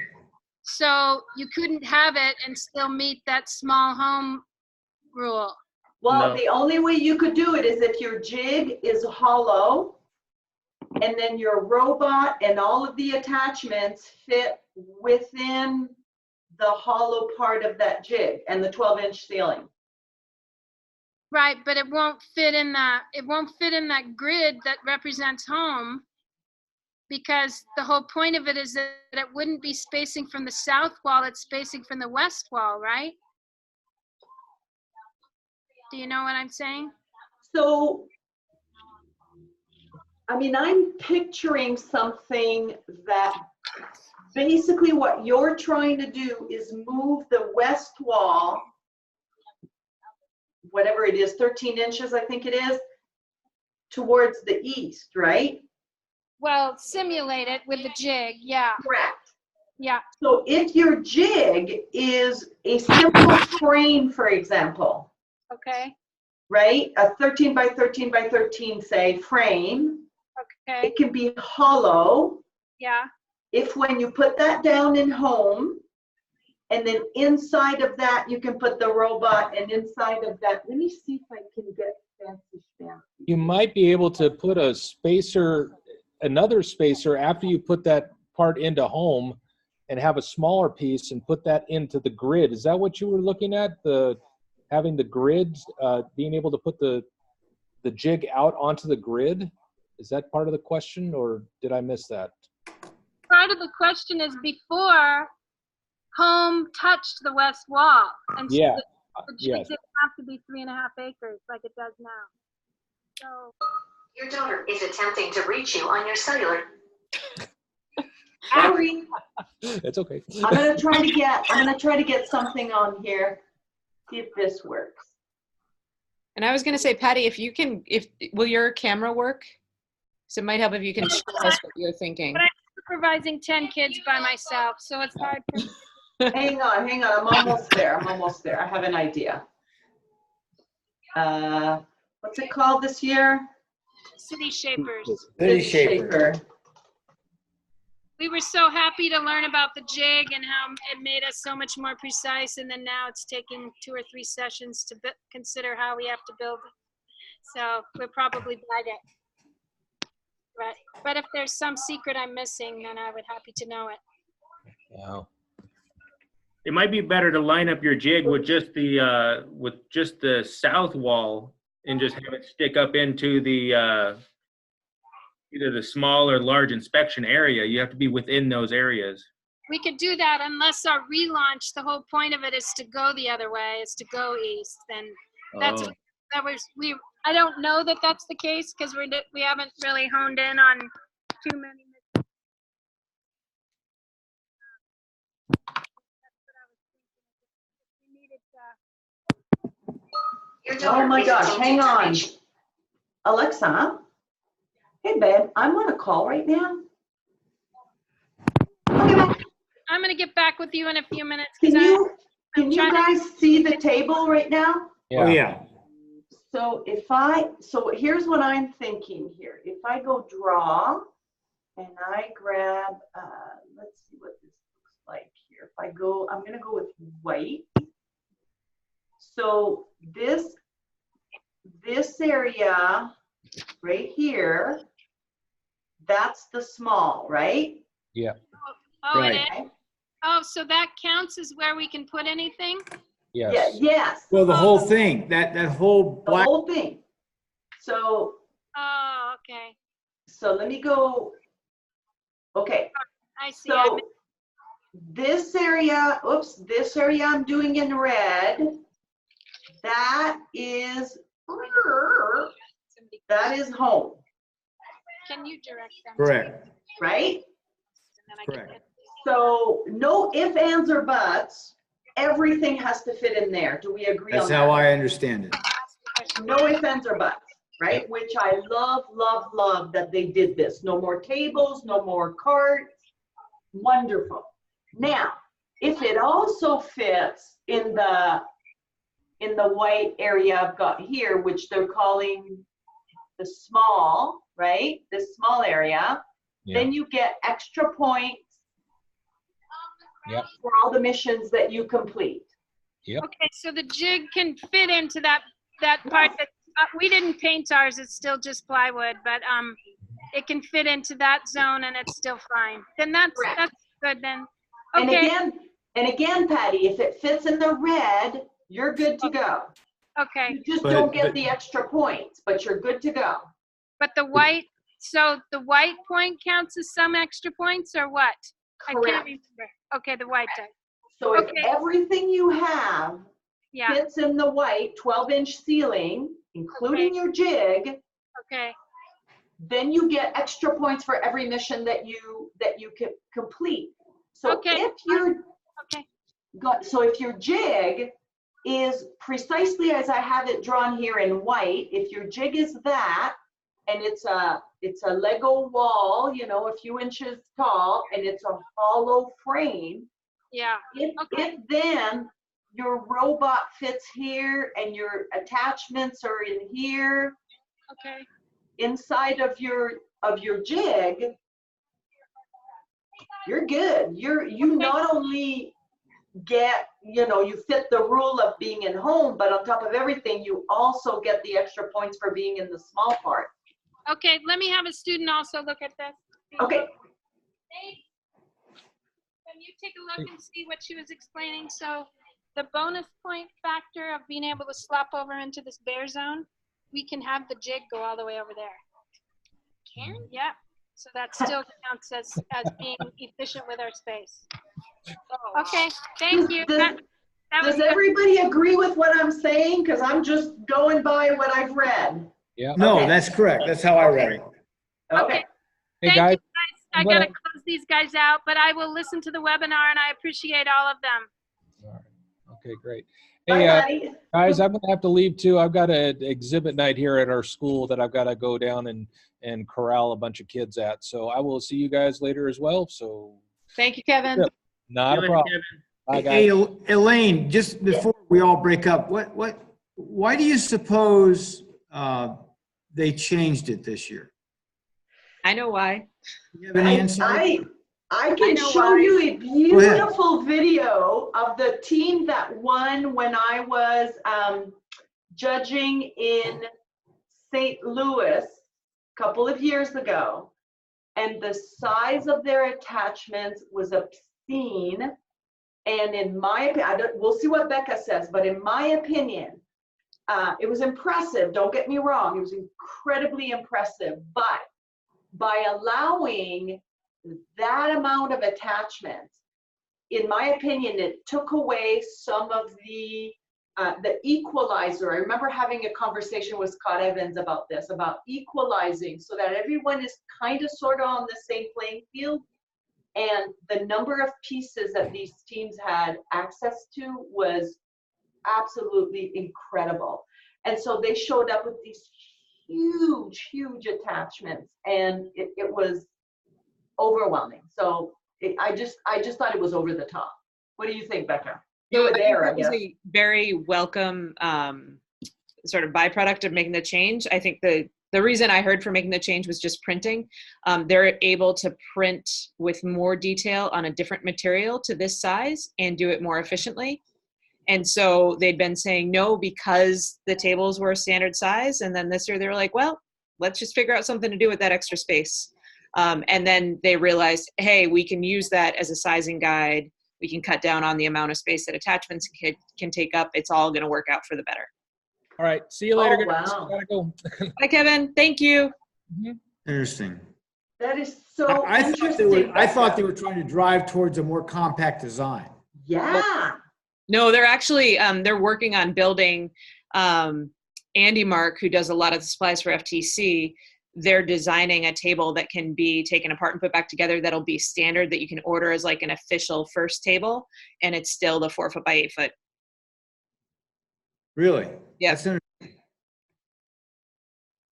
So you couldn't have it and still meet that small home rule. Well, No. the only way you could do it is if your jig is hollow and then your robot and all of the attachments fit within the hollow part of that jig and the 12-inch ceiling. Right, but it won't fit in that grid that represents home, because the whole point of it is that it wouldn't be spacing from the south wall, it's spacing from the west wall, right? Do you know what I'm saying? So, I mean, I'm picturing something that basically what you're trying to do is move the west wall, whatever it is, 13 inches, I think it is, towards the east, right? Well, simulate it with the jig, yeah, Correct. yeah. So if your jig is a simple frame, for example, Okay, right? A 13 by 13 by 13, say, frame, okay, it can be hollow. yeah. If when you put that down in home, and then inside of that, you can put the robot, and inside of that, let me see if I can get fancy fancy. You might be able to put a spacer, another spacer after you put that part into home and have a smaller piece and put that into the grid. Is that what you were looking at? Having the grid, being able to put the jig out onto the grid? Is that part of the question, or did I miss that? Part of the question is before home touched the west wall, and so Yeah, the jig yes. didn't have to be 3.5 acres like it does now. So, Your daughter is attempting to reach you on your cellular. Sorry, It's okay. I'm gonna try to get something on here. See if this works. And I was going to say, Patty, will your camera work? So it might help if you can show us what you're thinking. but I'm supervising 10 kids by myself, so it's hard for me. Hang on, I'm almost there, I have an idea. What's it called this year? City Shapers. City Shaper. We were so happy to learn about the jig and how it made us so much more precise, and then now it's taking 2 or 3 sessions to consider how we have to build it. So we'll probably bag it. But if there's some secret I'm missing, then I would happy to know it. Wow. It might be better to line up your jig with just the south wall and just have it stick up into the either the small or large inspection area. You have to be within those areas. We could do that unless our relaunch, the whole point of it is to go the other way, is to go east. Then that's Oh. I don't know that that's the case because we haven't really honed in on too many. Your daughter Oh my is gosh, attempting hang to on. reach- Alexa, hey babe, I'm on a call right now. I'm gonna get back with you in a few minutes. 'Cause Can you guys see the table right now? Oh, yeah. So so here's what I'm thinking here. If I go draw and I grab, let's see what this looks like here. If I go, I'm gonna go with white. So this area right here, that's the small, right? Yeah. Oh, Right. it is? Okay. Oh, so that counts as where we can put anything? Yeah, Yes. yes, Well, the whole thing, that whole the black, whole thing. So, Oh, okay. so let me go. Okay, I see. I so this area, oops, this area I'm doing in red, that is home, Can you direct them? correct, right? And then I can correct. hit- So no ifs, ands, or buts. Everything has to fit in there. Do we agree That's on that? how I understand it. No ifs, ands, or buts, right? Which I love, love, love that they did this. No more tables, no more carts. Wonderful. Now, if it also fits in the white area I've got here, which they're calling the small, right? This small area, then you get extra points Yep. for all the missions that you complete. Yep. Okay, so the jig can fit into that part that, we didn't paint ours, it's still just plywood, but it can fit into that zone and it's still fine. Then that's good then. Okay, And again, Patty, if it fits in the red, you're good to go. okay. You just But- don't get but- the extra points, but you're good to go. But the white, so the white point counts as some extra points or what? I can't Correct. remember. Okay, the white does. So if Okay. everything you have Yeah, fits in the white 12-inch ceiling, including your jig, okay, then you get extra points for every mission that you can complete. So Okay. if you're okay. so if your jig is precisely as I have it drawn here in white, if your jig is that, and it's a Lego wall, you know, a few inches tall, and it's a hollow frame, Yeah, if then your robot fits here and your attachments are in here okay. inside of your jig, you're good. You not only get, you know, you fit the rule of being in home, but on top of everything, you also get the extra points for being in the small part. Okay, let me have a student also look at this. Okay. Can you take a look and see what she was explaining? So the bonus point factor of being able to slop over into this bear zone, we can have the jig go all the way over there. Can? Yeah. So that still counts as being efficient with our space. Okay, thank you. That was Does good. everybody agree with what I'm saying? Because I'm just going by what I've read. Yeah. No, Okay. that's correct. That's how I read it. Okay. Hey Thank guys, you, guys. I I'm gotta gonna- close these guys out, but I will listen to the webinar and I appreciate all of them. All right. Okay, great. Bye, Hey, Patty. guys, I'm gonna have to leave too. I've got an exhibit night here at our school that I've got to go down and corral a bunch of kids at. So I will see you guys later as well. So Thank you, Kevin. not a problem. Bye, Hey, guys. Elaine, just before we all break up, why do you suppose they changed it this year? I know why. Do you have any insight? I I can know show why. you a Go ahead. beautiful video of the team that won when I was judging in St. Louis a couple of years ago. And the size of their attachments was obscene. And in my opinion, we'll see what Becca says, but in my opinion, it was impressive. Don't get me wrong. It was incredibly impressive. But by allowing that amount of attachments, in my opinion, it took away some of the equalizer. I remember having a conversation with Scott Evans about this, about equalizing so that everyone is kind of sort of on the same playing field. And the number of pieces that these teams had access to was absolutely incredible. And so they showed up with these huge, huge attachments, and it was overwhelming. So I just thought it was over the top. What do you think, Becca? You were I think there, I that was guess. a very welcome sort of byproduct of making the change. I think the reason I heard for making the change was just printing. They're able to print with more detail on a different material to this size and do it more efficiently. And so they'd been saying no because the tables were a standard size. And then this year they were like, well, let's just figure out something to do with that extra space. And then they realized, hey, we can use that as a sizing guide we can cut down on the amount of space that attachments can take up. It's all going to work out for the better. All right. See you later, Oh, guys. wow. Gotta go. Bye, Kevin. Thank you. Interesting. That is so I interesting. thought they were trying to drive towards a more compact design. Yeah. No, they're actually, they're working on building, Andy Mark, who does a lot of the supplies for FTC, they're designing a table that can be taken apart and put back together that'll be standard, that you can order as like an official first table, and it's still the 4 foot by 8 foot. Really? Yeah. That's interesting.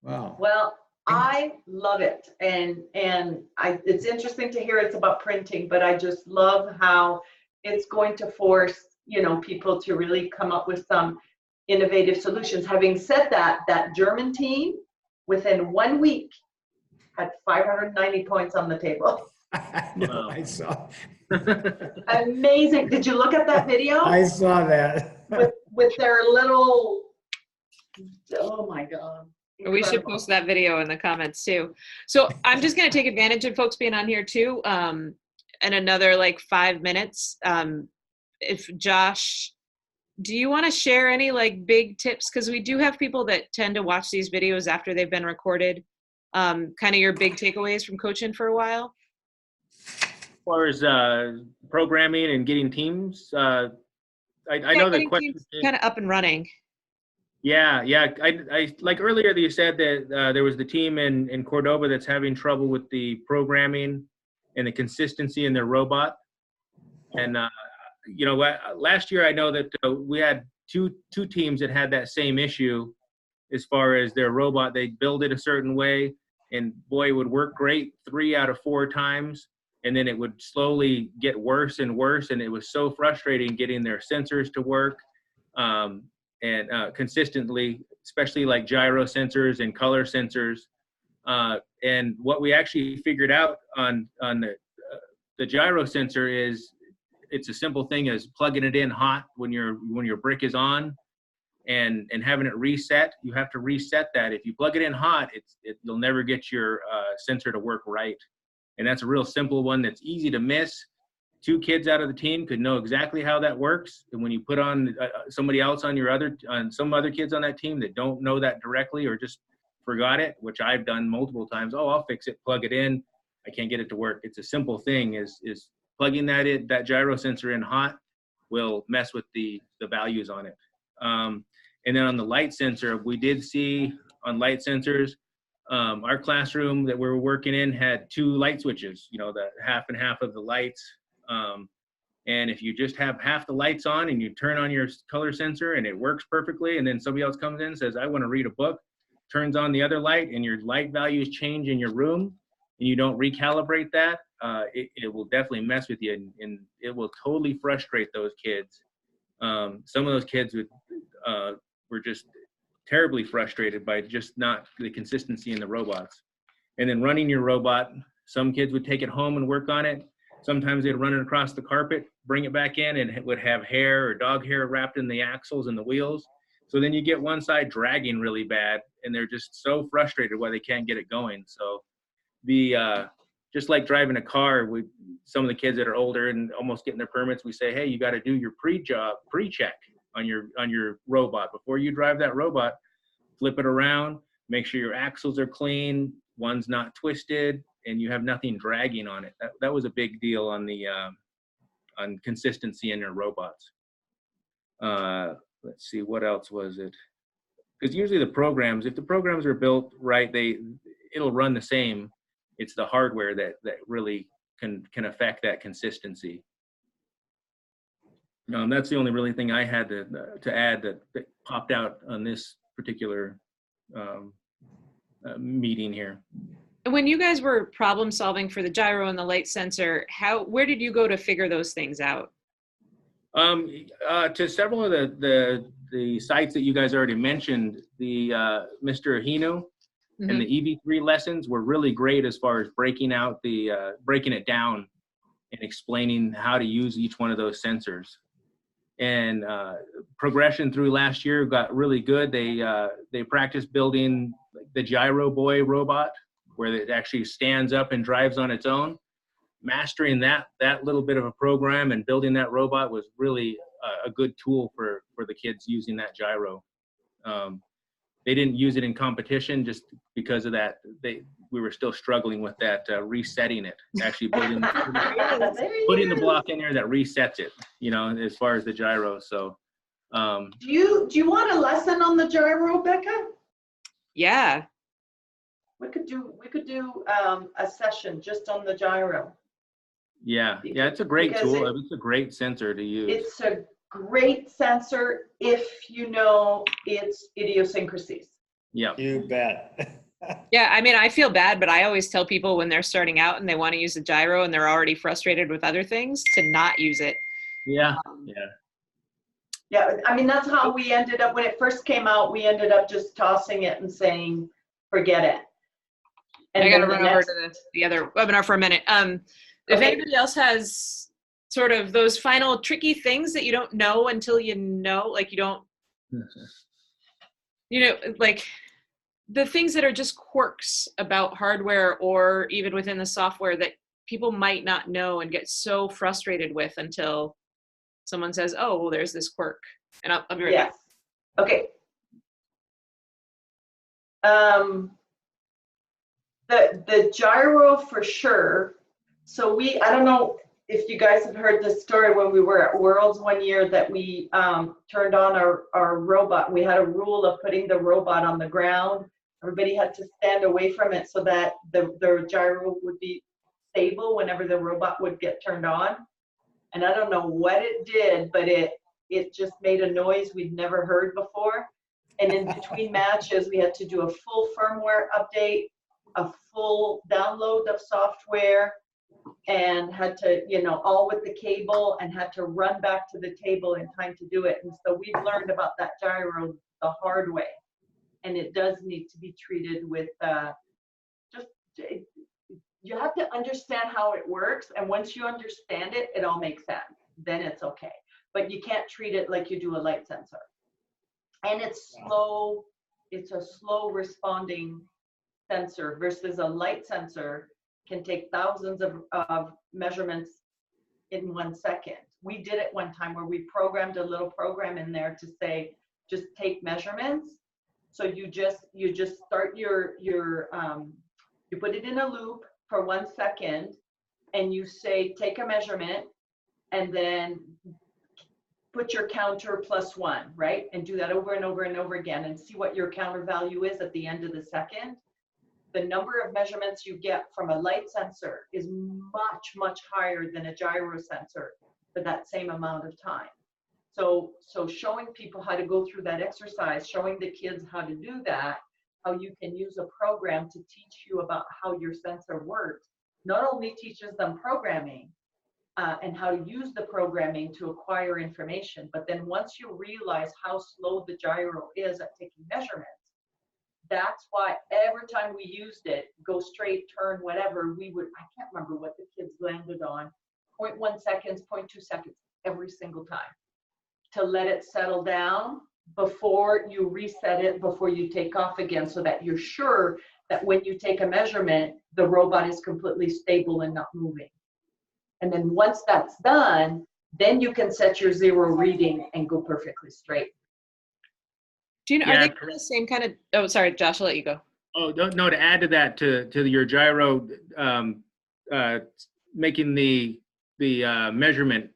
Wow. Well, I love it. And it's interesting to hear it's about printing, but I just love how it's going to force, people to really come up with some innovative solutions. Having said that, that German team within 1 week had 590 points on the table. No, I saw. Amazing. Did you look at that video? I saw that. with their little, oh my God. We should Incredible. post that video in the comments too. So I'm just going to take advantage of folks being on here too. And another like 5 minutes. If Josh, do you want to share any like big tips? Because we do have people that tend to watch these videos after they've been recorded. Kind of your big takeaways from coaching for a while. As far as programming and getting teams, I know the question kind of up and running. Yeah. I like earlier that you said that there was the team in Cordoba that's having trouble with the programming and the consistency in their robot. And last year I know that we had two teams that had that same issue as far as their robot. They build it a certain way, and boy, it would work great 3 out of 4 times, and then it would slowly get worse and worse, and it was so frustrating getting their sensors to work. And consistently, especially like gyro sensors and color sensors. And what we actually figured out on the gyro sensor is it's a simple thing as plugging it in hot when your brick is on, and having it reset. You have to reset that. If you plug it in hot, you'll never get your sensor to work right. And that's a real simple one that's easy to miss. 2 kids out of the team could know exactly how that works. And when you put on somebody else on some other kids on that team that don't know that directly or just forgot it, which I've done multiple times. Oh, I'll fix it, plug it in. I can't get it to work. It's a simple thing is plugging that gyro sensor in hot will mess with the values on it. And then on the light sensor, we did see on light sensors, our classroom that we were working in had 2 light switches, the half and half of the lights. And if you just have half the lights on and you turn on your color sensor and it works perfectly, and then somebody else comes in and says, I want to read a book, turns on the other light, and your light values change in your room, and you don't recalibrate that, it will definitely mess with you, and it will totally frustrate those kids. Some of those kids were just terribly frustrated by just not the consistency in the robots. And then running your robot, some kids would take it home and work on it. Sometimes they'd run it across the carpet, bring it back in, and it would have hair or dog hair wrapped in the axles and the wheels. So then you get one side dragging really bad, and they're just so frustrated why they can't get it going. So just like driving a car, some of the kids that are older and almost getting their permits, we say, hey, you got to do your pre-check on your robot. Before you drive that robot, flip it around, make sure your axles are clean, one's not twisted, and you have nothing dragging on it. That was a big deal on on consistency in your robots. Let's see, what else was it? Because usually if the programs are built right, it'll run the same. It's the hardware that really can affect that consistency. That's the only really thing I had to add that popped out on this particular meeting here. When you guys were problem solving for the gyro and the light sensor, where did you go to figure those things out? To several of the sites that you guys already mentioned, the Mr. Ahino and the EV3 lessons were really great as far as breaking it down and explaining how to use each one of those sensors. And progression through last year got really good. They practiced building the Gyro Boy robot, where it actually stands up and drives on its own. mastering that little bit of a program and building that robot was really a good tool for the kids using that gyro. They didn't use it in competition just because of that. We were still struggling with that resetting it, actually putting the block in there that resets it, you know, as far as the gyro. So do you want a lesson on the gyro, Becca? Yeah. We could do a session just on the gyro. Yeah, it's a great tool. It's a great sensor to use. It's a great sensor if you know its idiosyncrasies. Yeah, You bet. Yeah, I mean, I feel bad, but I always tell people when they're starting out and they want to use a gyro and they're already frustrated with other things to not use it. Yeah, Yeah, I mean, that's how we ended up, when it first came out, we ended up just tossing it and saying, forget it. And I got to run over to the other webinar for a minute. If anybody else has sort of those final tricky things that you don't know until you know, like you don't, you know, like the things that are just quirks about hardware or even within the software that people might not know and get so frustrated with until someone says, oh, well, there's this quirk. And I'll be right back. Okay. The gyro for sure. So I don't know if you guys have heard this story when we were at Worlds one year that we turned on our robot. We had a rule of putting the robot on the ground. Everybody had to stand away from it so that the gyro would be stable whenever the robot would get turned on. And I don't know what it did, but it just made a noise we'd never heard before. And in between matches, we had to do a full firmware update, a full download of software, and had to, you know, all with the cable, and had to run back to the table in time to do it. And so we've learned about that gyro the hard way. And it does need to be treated with you have to understand how it works. And once you understand it, it all makes sense. Then it's okay. But you can't treat it like you do a light sensor. And it's slow. It's a slow responding sensor versus a light sensor can take thousands of measurements in 1 second. We did it one time where we programmed a little program in there to say, just take measurements. So you just start you put it in a loop for 1 second, and you say, take a measurement, and then put your counter +1, right? And do that over and over and over again, and see what your counter value is at the end of the second. The number of measurements you get from a light sensor is much, much higher than a gyro sensor for that same amount of time. So showing people how to go through that exercise, showing the kids how to do that, how you can use a program to teach you about how your sensor works, not only teaches them programming and how to use the programming to acquire information, but then once you realize how slow the gyro is at taking measurements, that's why every time we used it, go straight, turn, whatever, I can't remember what the kids landed on, 0.1 seconds, 0.2 seconds, every single time, to let it settle down before you reset it, before you take off again, so that you're sure that when you take a measurement, the robot is completely stable and not moving. And then once that's done, then you can set your zero reading and go perfectly straight. Do you know, are they the same kind of, oh, sorry, Josh, I'll let you go. Oh, no, to add to that, to your gyro, making the measurement,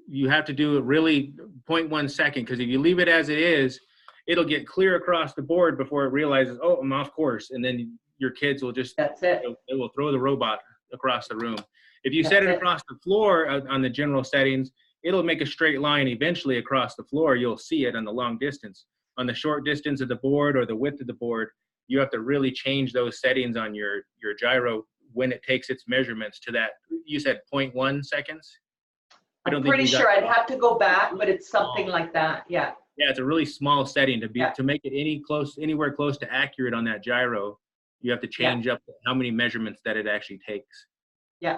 you have to do it really 0.1 second, because if you leave it as it is, it'll get clear across the board before it realizes, oh, I'm off course. And then your kids will just, that's it. It will throw the robot across the room. If you set it across the floor on the general settings, it'll make a straight line eventually across the floor. You'll see it on the long distance. On the short distance of the board or the width of the board, you have to really change those settings on your gyro when it takes its measurements to that. You said 0.1 seconds? I'm pretty sure I'd have to go back, but it's something like that. Yeah. Yeah, it's a really small setting to make it anywhere close to accurate on that gyro. You have to change up how many measurements that it actually takes. Yeah.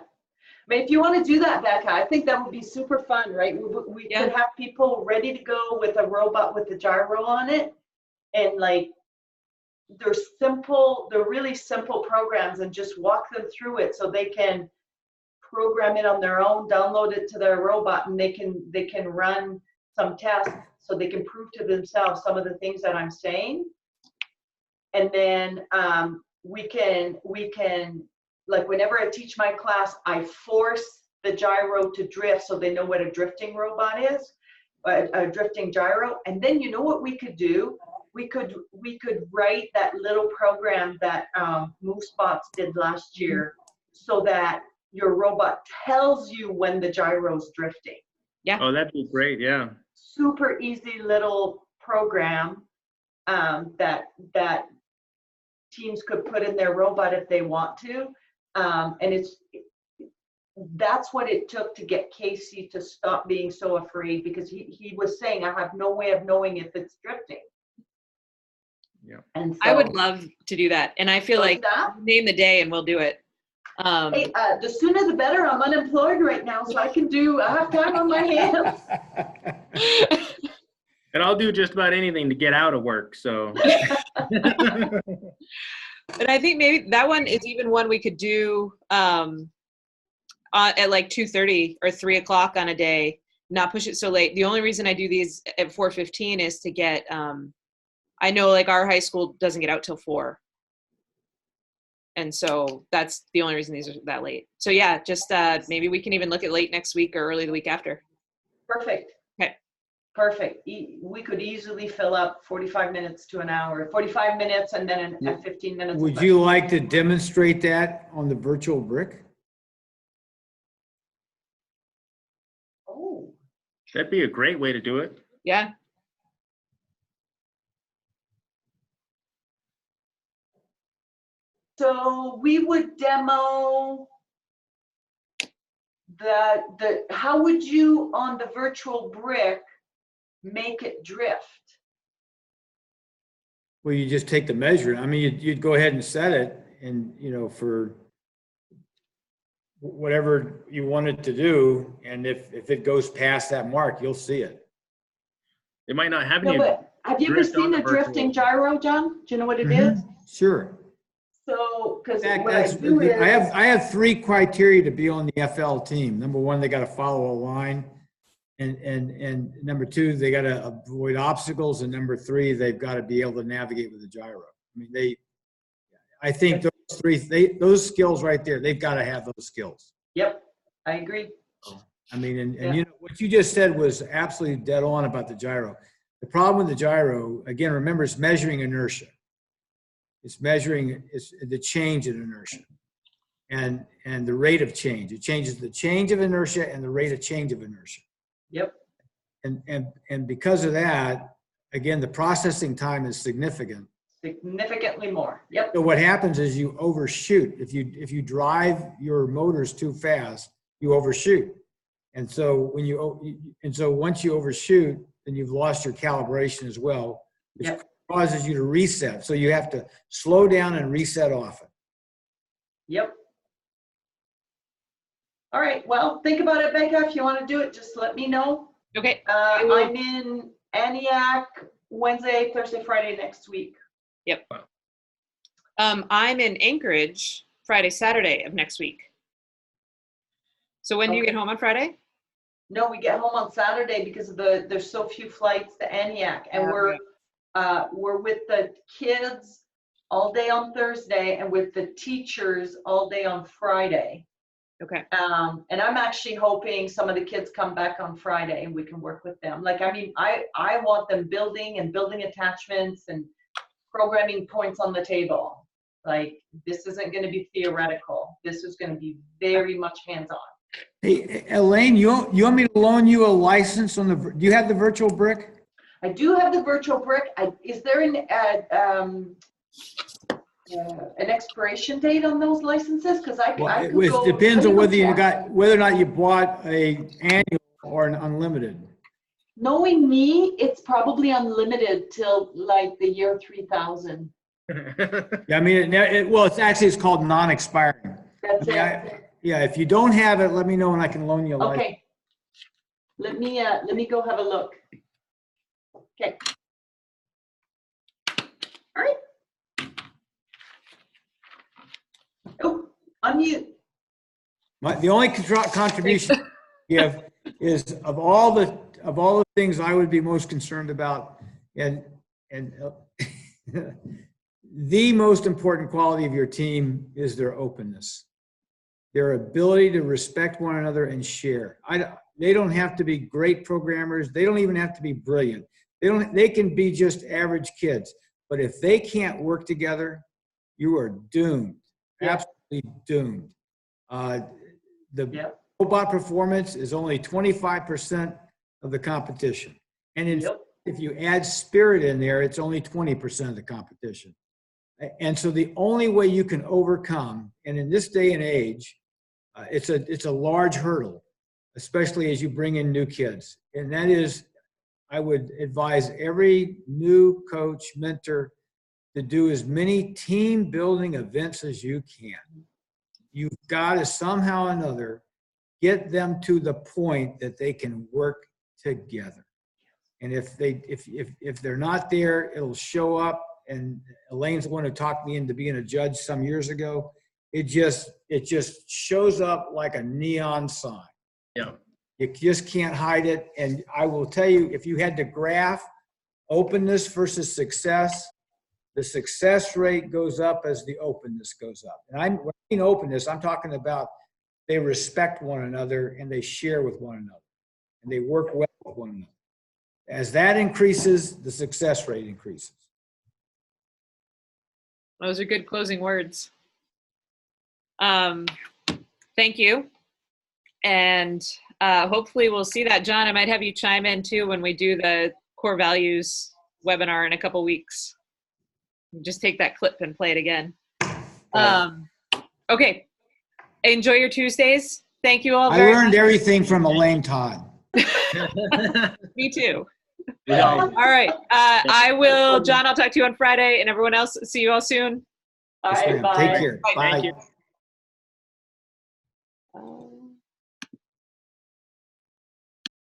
But if you want to do that, Becca, I think that would be super fun, right? We could have people ready to go with a robot with the gyro on it, and like they're really simple programs, and just walk them through it so they can program it on their own, download it to their robot, and they can run some tests so they can prove to themselves some of the things that I'm saying. And then we can, like whenever I teach my class, I force the gyro to drift so they know what a drifting robot is, a drifting gyro. And then you know what we could do? We could write that little program that MoveSpots did last year so that your robot tells you when the gyro's drifting. Yeah. Oh, that'd be great. Yeah. Super easy little program that teams could put in their robot if they want to. And that's what it took to get Casey to stop being so afraid, because he was saying, I have no way of knowing if it's drifting. Yeah. And so, I would love to do that. And I feel like name the day and we'll do it. Hey, the sooner the better. I'm unemployed right now, so I have time on my hands. And I'll do just about anything to get out of work, so. And I think maybe that one is even one we could do at like 2:30 or 3 o'clock on a day, not push it so late. The only reason I do these at 4:15 is to get, I know like our high school doesn't get out till 4. And so that's the only reason these are that late. So yeah, just maybe we can even look at late next week or early the week after. Perfect. Okay. Perfect. We could easily fill up 45 minutes to an hour, 45 minutes and then 15 minutes. Would you like to demonstrate that on the virtual brick? Oh. That'd be a great way to do it. Yeah. So we would demo how would you on the virtual brick make it drift? Well, you just take the measure. I mean, you'd go ahead and set it, and for whatever you want it to do, and if it goes past that mark, you'll see it. They might not have No, any. but have you ever seen a drifting gyro, John? Do you know what it is? Sure. So, because I what I do is I have 3 criteria to be on the FL team. Number 1, they got to follow a line, and number 2, they got to avoid obstacles, and number 3, they've got to be able to navigate with the gyro. I mean, I think those 3, those skills right there, they've got to have those skills. Yep, I agree. I mean, and what you just said was absolutely dead on about the gyro. The problem with the gyro, again, remember, it's measuring inertia. It's measuring the change in inertia and the rate of change. It changes the change of inertia and the rate of change of inertia. Yep. And because of that, again, the processing time is significant. Significantly more. Yep. So what happens is you overshoot. If you drive your motors too fast, you overshoot. And so once you overshoot, then you've lost your calibration as well, which causes you to reset. So you have to slow down and reset often. Yep. All right. Well, think about it, Becca. If you want to do it, just let me know. Okay. I'm in Antioch Wednesday, Thursday, Friday next week. Yep. I'm in Anchorage Friday, Saturday of next week. So when do you get home on Friday? No, we get home on Saturday because of there's so few flights to Antioch, and we're with the kids all day on Thursday and with the teachers all day on Friday. Okay. And I'm actually hoping some of the kids come back on Friday and we can work with them. Like, I mean, I want them building attachments and programming points on the table. Like, this isn't going to be theoretical. This is going to be very much hands-on. Hey, Elaine, you want me to loan you a license on do you have the virtual brick? I do have the virtual brick. Is there an expiration date on those licenses? Because It depends on whether or not you bought a annual or an unlimited. Knowing me, it's probably unlimited till like the year 3000. Yeah, I mean, it's called non-expiring. That's it. Yeah, if you don't have it, let me know and I can loan you a license. Okay. Let me go have a look. Okay. All right. Oh, unmute. The only contribution I give is of all the things I would be most concerned about, and the most important quality of your team is their openness, their ability to respect one another and share. They don't have to be great programmers. They don't even have to be brilliant. They can be just average kids. But if they can't work together, you are doomed. Yeah. Absolutely doomed. The robot performance is only 25% of the competition. And if you add spirit in there, it's only 20% of the competition. And so the only way you can overcome, and in this day and age, it's a large hurdle, especially as you bring in new kids. And that is, I would advise every new coach, mentor, to do as many team building events as you can. You've got to somehow or another get them to the point that they can work together. And if they're not there, it'll show up. And Elaine's the one who talked me into being a judge some years ago. It just shows up like a neon sign. Yeah. You just can't hide it. And I will tell you, if you had to graph openness versus success, the success rate goes up as the openness goes up. And when I mean openness, I'm talking about they respect one another and they share with one another and they work well with one another. As that increases, the success rate increases. Those are good closing words. Thank you. And hopefully we'll see that. John, I might have you chime in too when we do the core values webinar in a couple weeks. Just take that clip and play it again. Okay. Enjoy your Tuesdays. Thank you all I very learned much. everything from Elaine Todd. Me too. Yeah. All right. John, I'll talk to you on Friday, and everyone else, see you all soon. All Yes, right, ma'am. bye. Take care. Bye. Bye. Thank you.